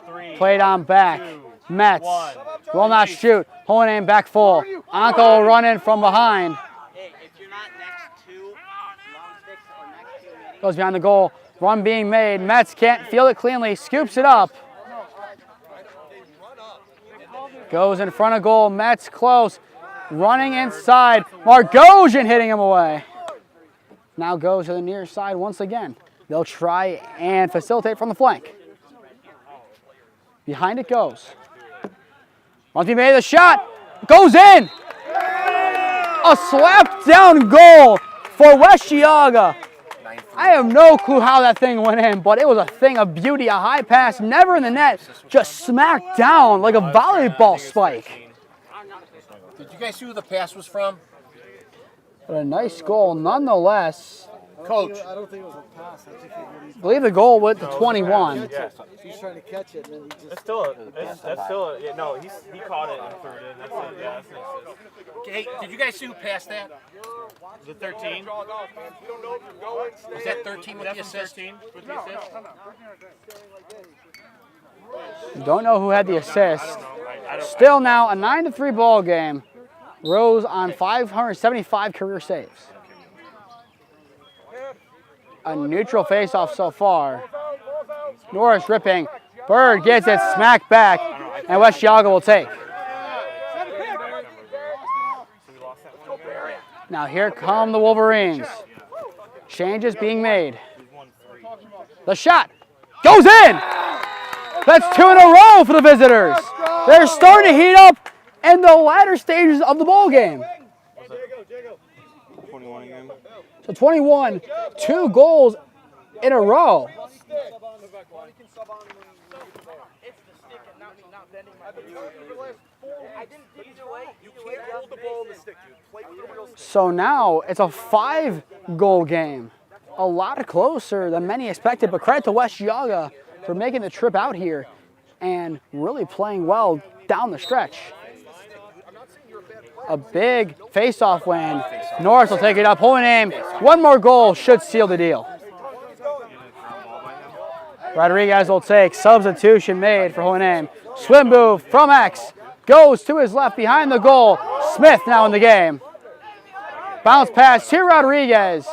3. Played on back. 2, Metz 1. will not shoot. Holy Name back full. Anko will run in from behind. Hey, if you're not next to long sticks or next to Goes behind the goal. Run being made. Metz can't field it cleanly. Scoops it up. Goes in front of goal. Metz close. Running inside. Margosian hitting him away. Now goes to the near side once again. They'll try and facilitate from the flank. Behind it goes. Once he made the shot, goes in. A slap down goal for West Geauga. I have no clue how that thing went in, but it was a thing of beauty. A high pass, never in the net, just smacked down like a volleyball spike. Did you guys see who the pass was from? But a nice goal nonetheless. Coach. I don't think it was a pass. I think I believe the goal went to 21. he's trying to catch it, and then he just. That's still a, yeah, no, he caught it and threw it in. That's it, yeah, that's an assist. Hey, did you guys see who passed that? Was it 13? Was that 13 with the assist? 13 with the assist? Don't know who had the assist. I don't, Still now a 9-3 ball game. Rose on 575 career saves. A neutral faceoff so far. Norris ripping. Bird gets it smacked back, and West Geauga will take. Now here come the Wolverines. Changes being made. The shot goes in. That's 2 in a row for the visitors. They're starting to heat up in the latter stages of the ball game. 21 again. So 21, 2 goals in a row. So now it's a 5-goal game. A lot closer than many expected, but credit to West Geauga for making the trip out here and really playing well down the stretch. A big face-off win. Norris will take it up. Holy name. One more goal should seal the deal. Rodriguez will take. Substitution made for Holy name. Swim move from X. Goes to his left behind the goal. Smith now in the game. Bounce pass to Rodriguez.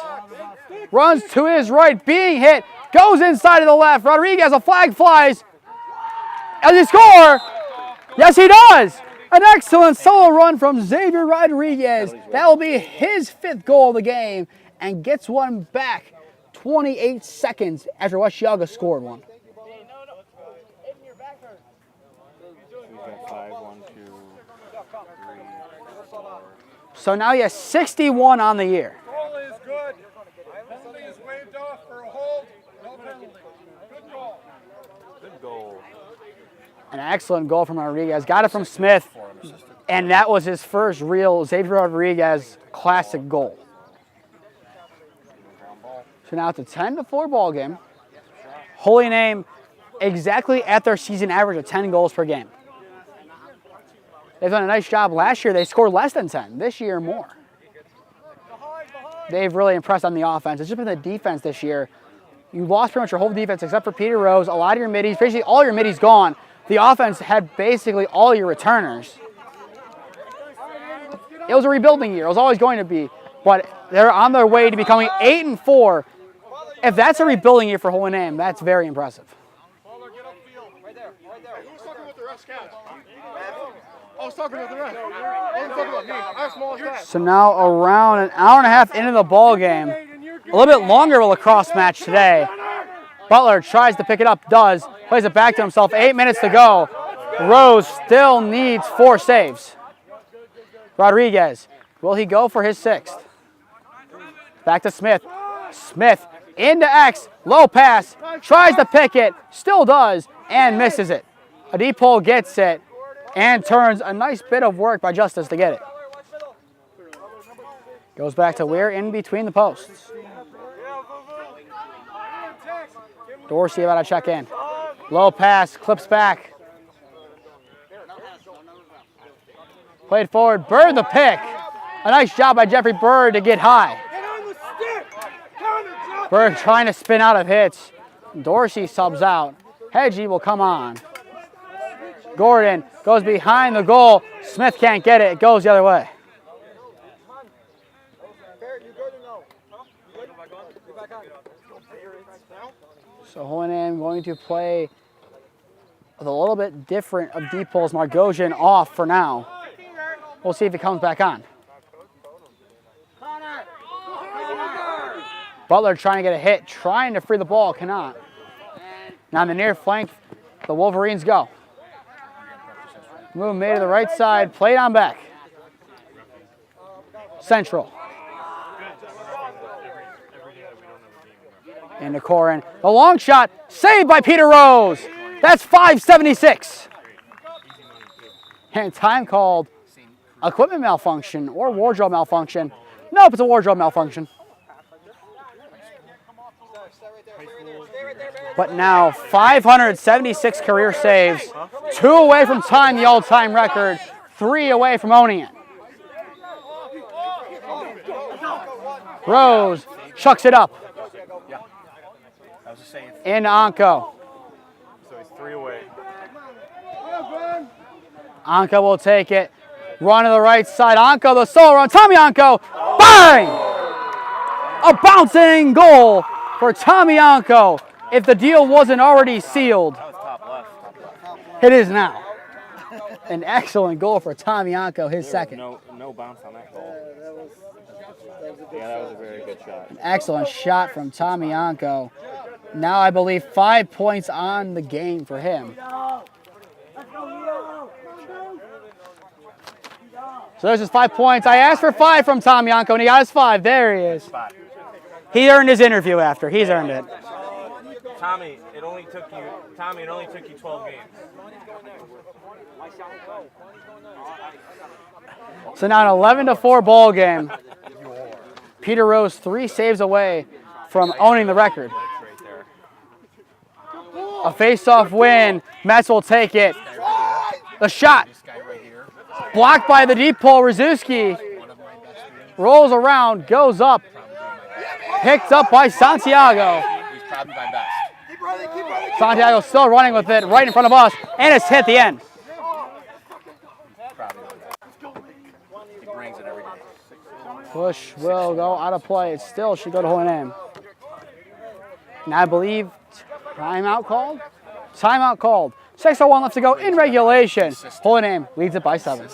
Runs to his right, being hit. Goes inside to the left. Rodriguez, a flag flies. Does he score? Yes, he does. An excellent solo run from Xavier Rodriguez. That will be his 5th goal of the game and gets one back 28 seconds after West Geauga scored one. We've got 5, 1, 2, 3, 4. So now he has 61 on the year. Goal is good. Penalty is waved off for a hold. No penalty. Good goal. Good goal. An excellent goal from Rodriguez. Got it from Smith. And that was his first real Xavier Rodriguez classic goal. So now it's a 10-4 ball game. Holy name exactly at their season average of 10 goals per game. They've done a nice job. Last year they scored less than 10. This year more. They've really impressed on the offense. It's just been the defense this year. You lost pretty much your whole defense except for Peter Rose. A lot of your middies, basically all your middies gone. The offense had basically all your returners. It was a rebuilding year. It was always going to be. But they're on their way to becoming 8-4. If that's a rebuilding year for Holy Name, that's very impressive. I was talking about the ref. I wasn't talking about me. I have small stats. So now around an hour and a half into the ball game, a little bit longer of a lacrosse match today. Butler tries to pick it up, does, plays it back to himself, 8 minutes to go. Rose still needs 4 saves. Rodriguez, will he go for his 6th? Back to Smith. Smith into X, low pass, tries to pick it, still does, and misses it. A deep hole gets it, and turns a nice bit of work by Justice to get it. Goes back to Weir in between the posts. Dorsey about to check in. Low pass, clips back. Played forward, Bird the pick. A nice job by Jeffrey Bird to get high. Bird trying to spin out of hits. Dorsey subs out. Hedgie will come on. Gordon goes behind the goal. Smith can't get it. It goes the other way. So Holy Name going to play with a little bit different of deep pulls. Margosian off for now. We'll see if he comes back on. Butler trying to get a hit, trying to free the ball, cannot. Now on the near flank, the Wolverines go. Move made to the right side, played on back. Central. Into Corin. The long shot, saved by Peter Rose. That's 576. And time called equipment malfunction or wardrobe malfunction. Nope, it's a wardrobe malfunction. But now 576 career saves, 2 away from tying the all-time record, 3 away from owning it. Rose chucks it up. Into Anko. So he's 3 away. Anko will take it. Run to the right side. Anko, the solo run. Tommy Anko. Bang! A bouncing goal for Tommy Anko. If the deal wasn't already sealed, it is now. An excellent goal for Tommy Anko, his second. No bounce on that goal. Yeah, that was a very good shot. An excellent shot from Tommy Anko. Now I believe 5 points on the game for him. So there's his 5 points. I asked for 5 from Tom Yanko, and he got his 5. There he is. He earned his interview after. He's earned it. Tommy, it only took you 12 games. So now an 11-4 ball game. Peter Rose 3 saves away from owning the record. A face-off win. Mets will take it. The shot. Blocked by the deep pole. Rzuski rolls around, goes up. Picked up by Santiago. He's probably my best. Santiago still running with it right in front of us, and it's hit the end. He brings it every day. Push will go out of play. It still should go to Holy Name. And I believe timeout called? Timeout called. 6:01 left to go in regulation. Holy Name leads it by 7.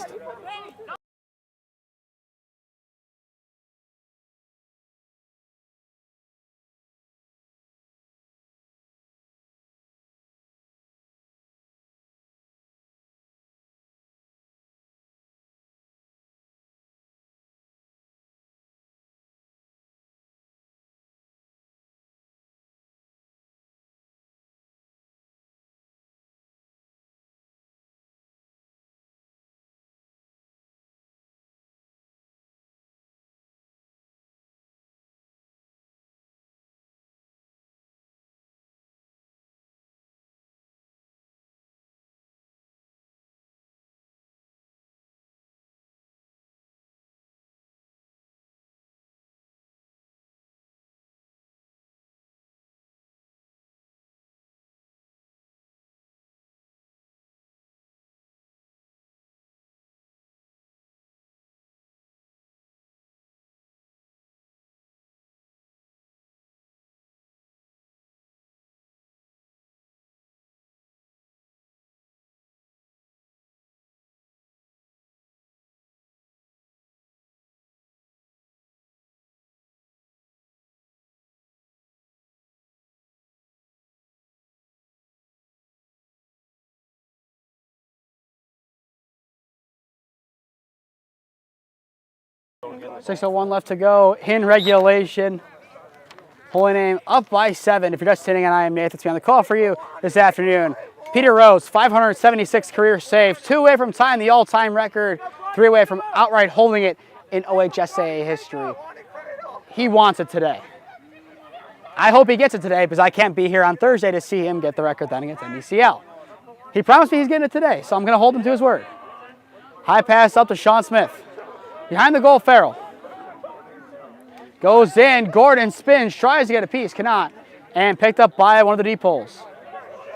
.6:01 left to go in regulation. Holy Name up by 7. If you're just sitting, and I am Nathan Smee on the call for you this afternoon. Peter Rose, 576 career saves, 2 away from tying the all-time record, 3 away from outright holding it in OHSAA history. He wants it today. I hope he gets it today because I can't be here on Thursday to see him get the record then against NDCL. He promised me he's getting it today, so I'm going to hold him to his word. High pass up to Sean Smith. Behind the goal, Farrell. Goes in, Gordon spins, tries to get a piece, cannot. And picked up by one of the deep holes.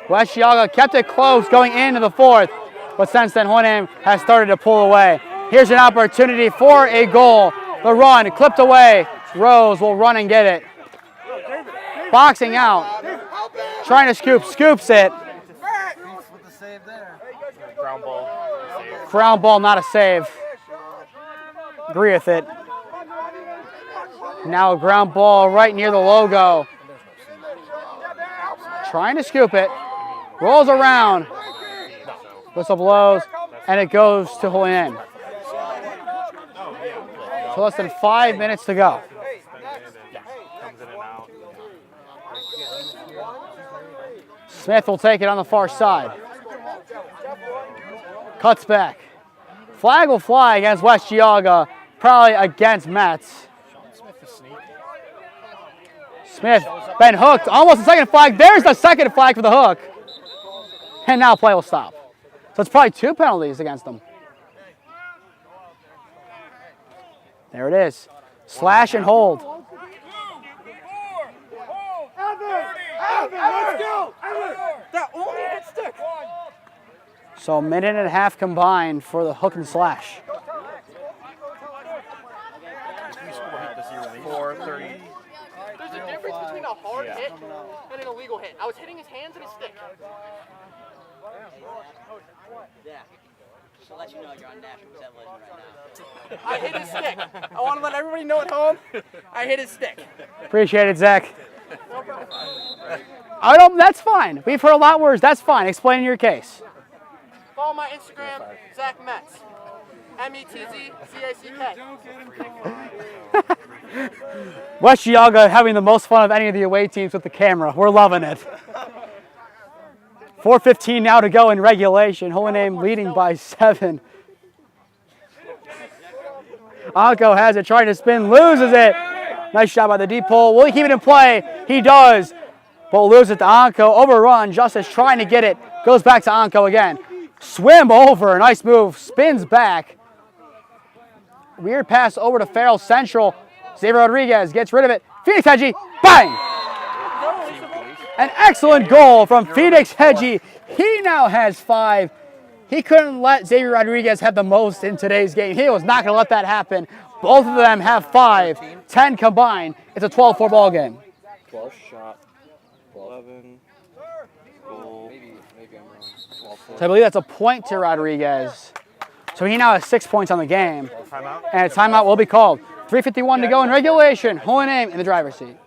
West Geauga kept it close going into the 4th, but since then, Holy Name has started to pull away. Here's an opportunity for a goal. The run, clipped away. Rose will run and get it. Boxing out. Trying to scoop, scoops it. Ground ball. Ground ball, not a save. Agree with it. Now a ground ball right near the logo. Trying to scoop it. Rolls around. Whistle blows, and it goes to Holy Name. So less than 5 minutes to go. Smith will take it on the far side. Cuts back. Flag will fly against West Geauga, probably against Mets. Smith been hooked, almost a second flag. There's the second flag for the hook. And now play will stop. So it's probably 2 penalties against them. There it is. Slash and hold. So a minute and a half combined for the hook and slash. 4:30. There's a difference between a hard hit and an illegal hit. I was hitting his hands and his stick. Yeah. Just to let you know you're on national television right now. I hit his stick. I want to let everybody know at home, I hit his stick. Appreciate it, Zach. That's fine. We've heard a lot worse. That's fine. Explain your case. Follow my Instagram, Zach Metz. METZCACK. West Geauga having the most fun of any of the away teams with the camera. We're loving it. 4:15 now to go in regulation. Holy Name leading by 7. Anko has it, trying to spin, loses it. Nice shot by the deep pole. Will he keep it in play? He does. But loses it to Anko. Overrun. Justice trying to get it. Goes back to Anko again. Swim over. Nice move. Spins back. Weird pass over to Farrell Central. Xavier Rodriguez gets rid of it. Phoenix Hedgie. Bang! An excellent goal from Phoenix Hedgie. He now has 5. He couldn't let Xavier Rodriguez have the most in today's game. He was not going to let that happen. Both of them have 5. 10 combined. It's a 12-4 ball game. 12 shot. 11. Goal. Maybe I'm wrong. 12. So I believe that's a point to Rodriguez. So he now has 6 points on the game. Timeout. And a timeout will be called. 3:51 to go in regulation. Holy Name in the driver's seat.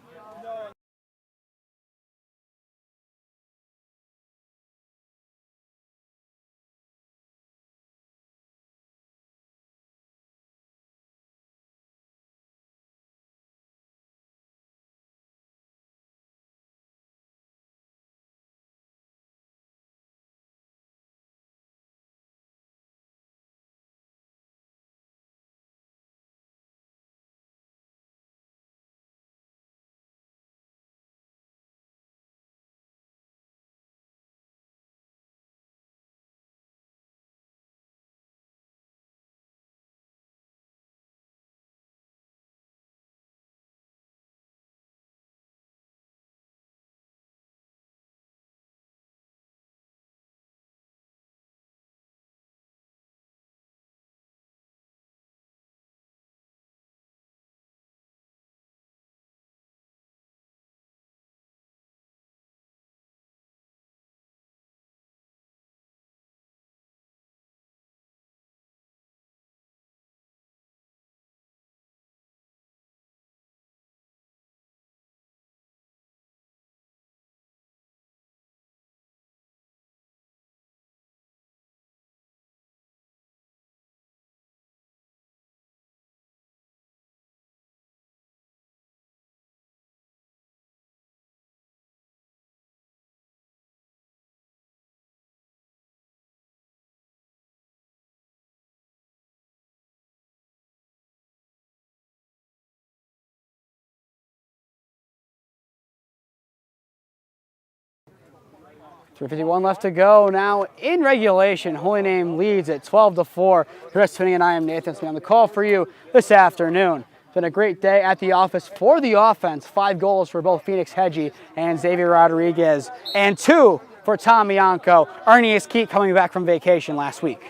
.351 left to go now in regulation. Holy Name leads at 12-4. Chris Finney and I am Nathan Smee on the call for you this afternoon. It's been a great day at the office for the offense. 5 goals for both Phoenix Hedgie and Xavier Rodriguez, and 2 for Tommy Anko. Ernie Eskeet coming back from vacation last week.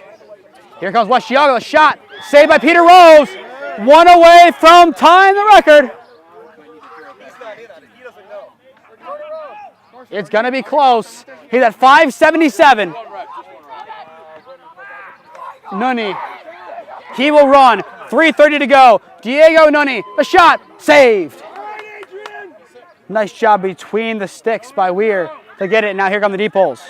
Here comes West Geauga, the shot, saved by Peter Rose. 1 away from tying the record. It's going to be close. He's at 577. Nunny. He will run. 3:30 to go. Diego Nunny. The shot. Saved. Nice job between the sticks by Weir to get it. Now here come the deep holes.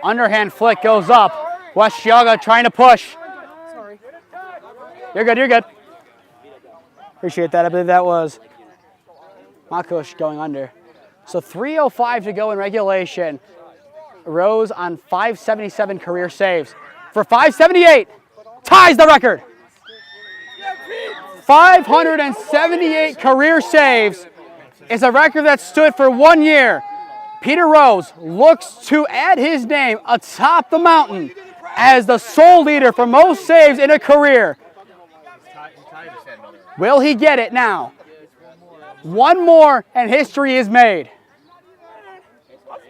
Underhand flick goes up. West Geauga trying to push. You're good. You're good. Appreciate that. I believe that was Makush going under. So 3:05 to go in regulation. Rose on 577 career saves. For 578, ties the record. 578 career saves is a record that stood for 1 year. Peter Rose looks to add his name atop the mountain as the sole leader for most saves in a career. Will he get it now? 1 more and history is made.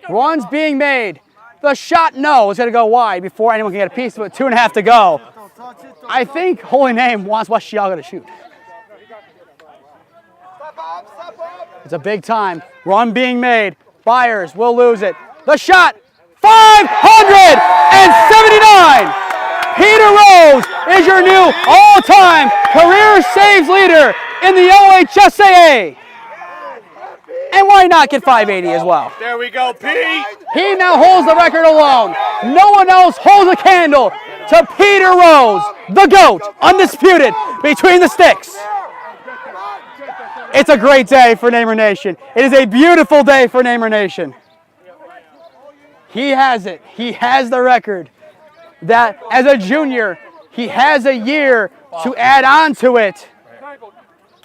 Runs being made. The shot, no, is going to go wide before anyone can get a piece of it. 2.5 to go. I think Holy Name wants West Geauga to shoot. It's a big time. Run being made. Byers will lose it. The shot, 579. Peter Rose is your new all-time career saves leader in the OHSAA. And might not get 580 as well. There we go, Pete. He now holds the record alone. No one else holds a candle to Peter Rose, the GOAT, undisputed between the sticks. It's a great day for Namer Nation. It is a beautiful day for Namer Nation. He has it. He has the record that as a junior, he has a year to add on to it.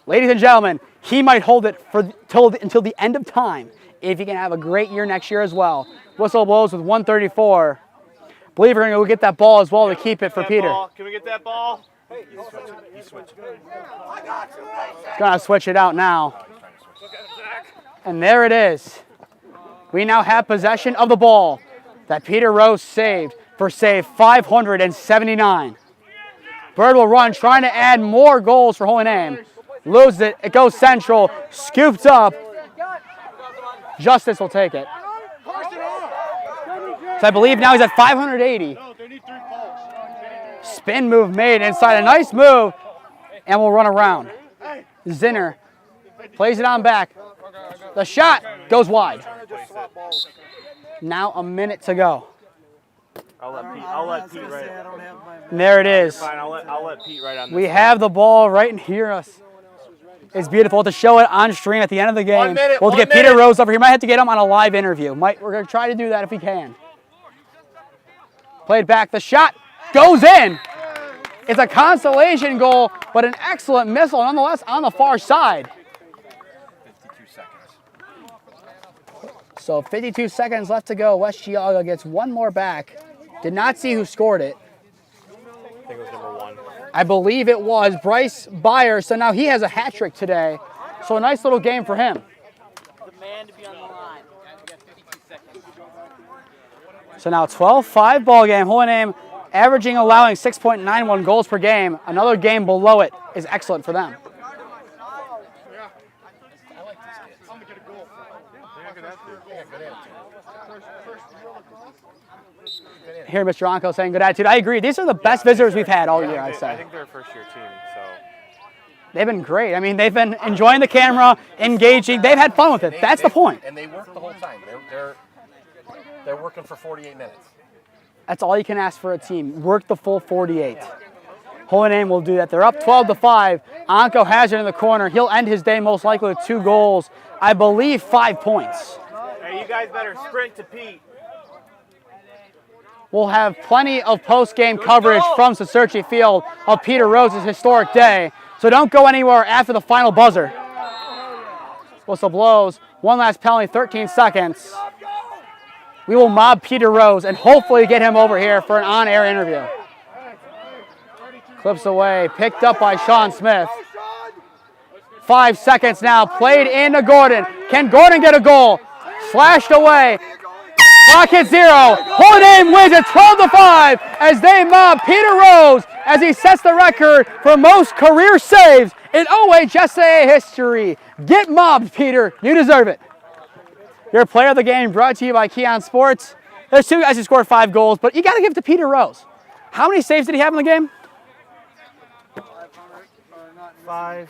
Ladies and gentlemen, he might hold it until the end of time if he can have a great year next year as well. Whistle blows with 134. Believe we're going to go get that ball as well to keep it for Peter. Can we get that ball? He's going to switch it out now. And there it is. We now have possession of the ball that Peter Rose saved for save 579. Bird will run, trying to add more goals for Holy Name. Loses it. It goes central. Scooped up. Justice will take it. So I believe now he's at 580. Spin move made inside. A nice move. And we'll run around. Zinner plays it on back. The shot goes wide. Now a minute to go. I'll let Pete write. And there it is. Fine, I'll let Pete write on this. We have the ball right in here. It's beautiful to show it on stream at the end of the game. 1 minute, We'll 1 get Peter minute. Rose over here. Might have to get him on a live interview. We're going to try to do that if we can. Played back. The shot goes in. It's a consolation goal, but an excellent missile nonetheless on the far side. 52 seconds. So 52 seconds left to go. West Geauga gets one more back. Did not see who scored it. I think it was number 1. I believe it was Bryce Byers. So now he has a hat trick today. So a nice little game for him. The man to be on the line. We got 52 seconds. So now 12-5 ball game. Holy Name averaging, allowing 6.91 goals per game. Another game below it is excellent for them. Here, Mr. Onko saying good attitude. I agree. These are the best visitors we've had all year, I'd I say. think they're a first-year team, so. They've been great. I mean, they've been enjoying the camera, engaging. They've had fun with it. That's the point. And they work the whole time. They're working for 48 minutes. That's all you can ask for a team. Work the full 48. Holy Name will do that. They're up 12-5. Onko has it in the corner. He'll end his day most likely with 2 goals. I believe 5 points. Hey, you guys better sprint to Pete. We'll have plenty of post-game coverage from Cicerchi Field of Peter Rose's historic day. So don't go anywhere after the final buzzer. Whistle blows. One last penalty, 13 seconds. We will mob Peter Rose and hopefully get him over here for an on-air interview. Clips away, picked up by Sean Smith. 5 seconds now, played into Gordon. Can Gordon get a goal? Slashed away. Clock hit 0. Holy Name wins at 12-5 as they mob Peter Rose as he sets the record for most career saves in OHSAA history. Get mobbed, Peter. You deserve it. Your player of the game brought to you by Keon Sports. There's 2 guys who scored 5 goals, but you got to give it to Peter Rose. How many saves did he have in the game? 5,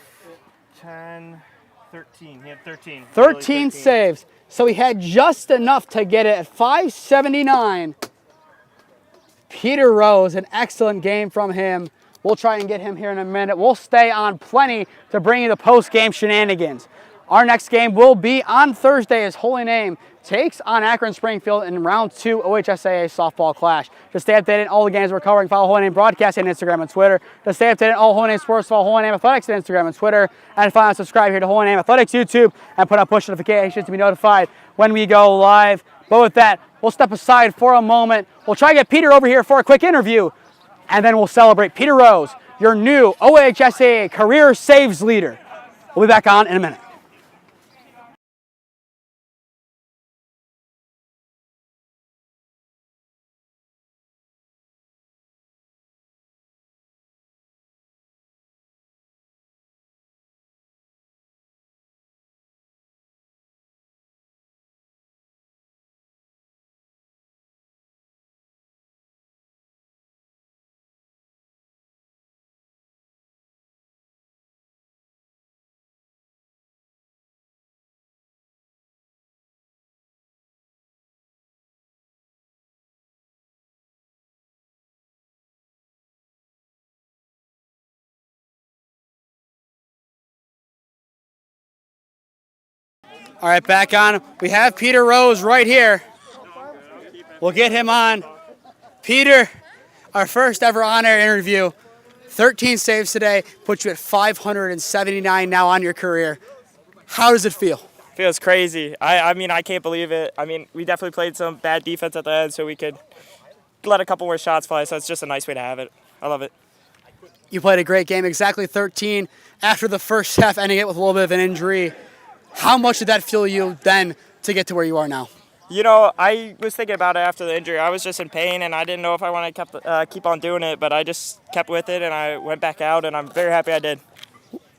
10, 13. He had 13. 13 saves. So he had just enough to get it at 579. Peter Rose, an excellent game from him. We'll try and get him here in a minute. We'll stay on plenty to bring you the post-game shenanigans. Our next game will be on Thursday as Holy Name takes on Akron Springfield in round 2 OHSAA softball clash. To stay updated on all the games we're covering, follow Holy Name Broadcasting on Instagram and Twitter. To stay updated on all Holy Name sports, follow Holy Name Athletics on Instagram and Twitter. And finally, subscribe here to Holy Name Athletics YouTube and put on push notifications to be notified when we go live. But with that, we'll step aside for a moment. We'll try to get Peter over here for a quick interview, and then we'll celebrate Peter Rose, your new OHSAA career saves leader. We'll be back on in a minute. All right, back on. We have Peter Rose right here. We'll get him on. Peter, our first ever on-air interview. 13 saves today, puts you at 579 now on your career. How does it feel? Feels crazy. I mean, I can't believe it. I mean, we definitely played some bad defense at the end, so we could let a couple more shots fly, so it's just a nice way to have it. I love it. You played a great game, exactly 13 after the first half, ending it with a little bit of an injury. How much did that fuel you then to get to where you are now? You know, I was thinking about it after the injury. I was just in pain, and I didn't know if I wanted to keep on doing it, but I just kept with it, and I went back out, and I'm very happy I did.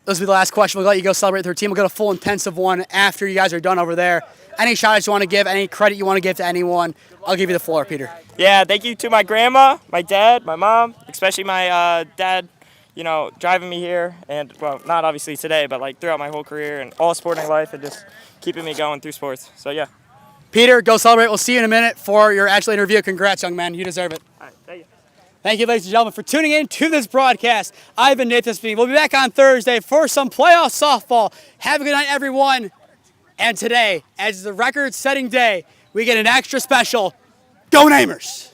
This will be the last question. We'll let you go celebrate with your team. We'll get a full intensive one after you guys are done over there. Any shout-outs you want to give, any credit you want to give to anyone, I'll give you the floor, Peter. Yeah, thank you to my grandma, my dad, my mom, especially my dad, you know, driving me here, and, well, not obviously today, but, like, throughout my whole career and all sporting life and just keeping me going through sports. So, yeah. Peter, go celebrate. We'll see you in a minute for your actual interview. Congrats, young man. You deserve it. All right, thank you. Thank you, ladies and gentlemen, for tuning in to this broadcast. I've been Nathan Smee. We'll be back on Thursday for some playoff softball. Have a good night, everyone. And today, as the record-setting day, we get an extra special Go Namers!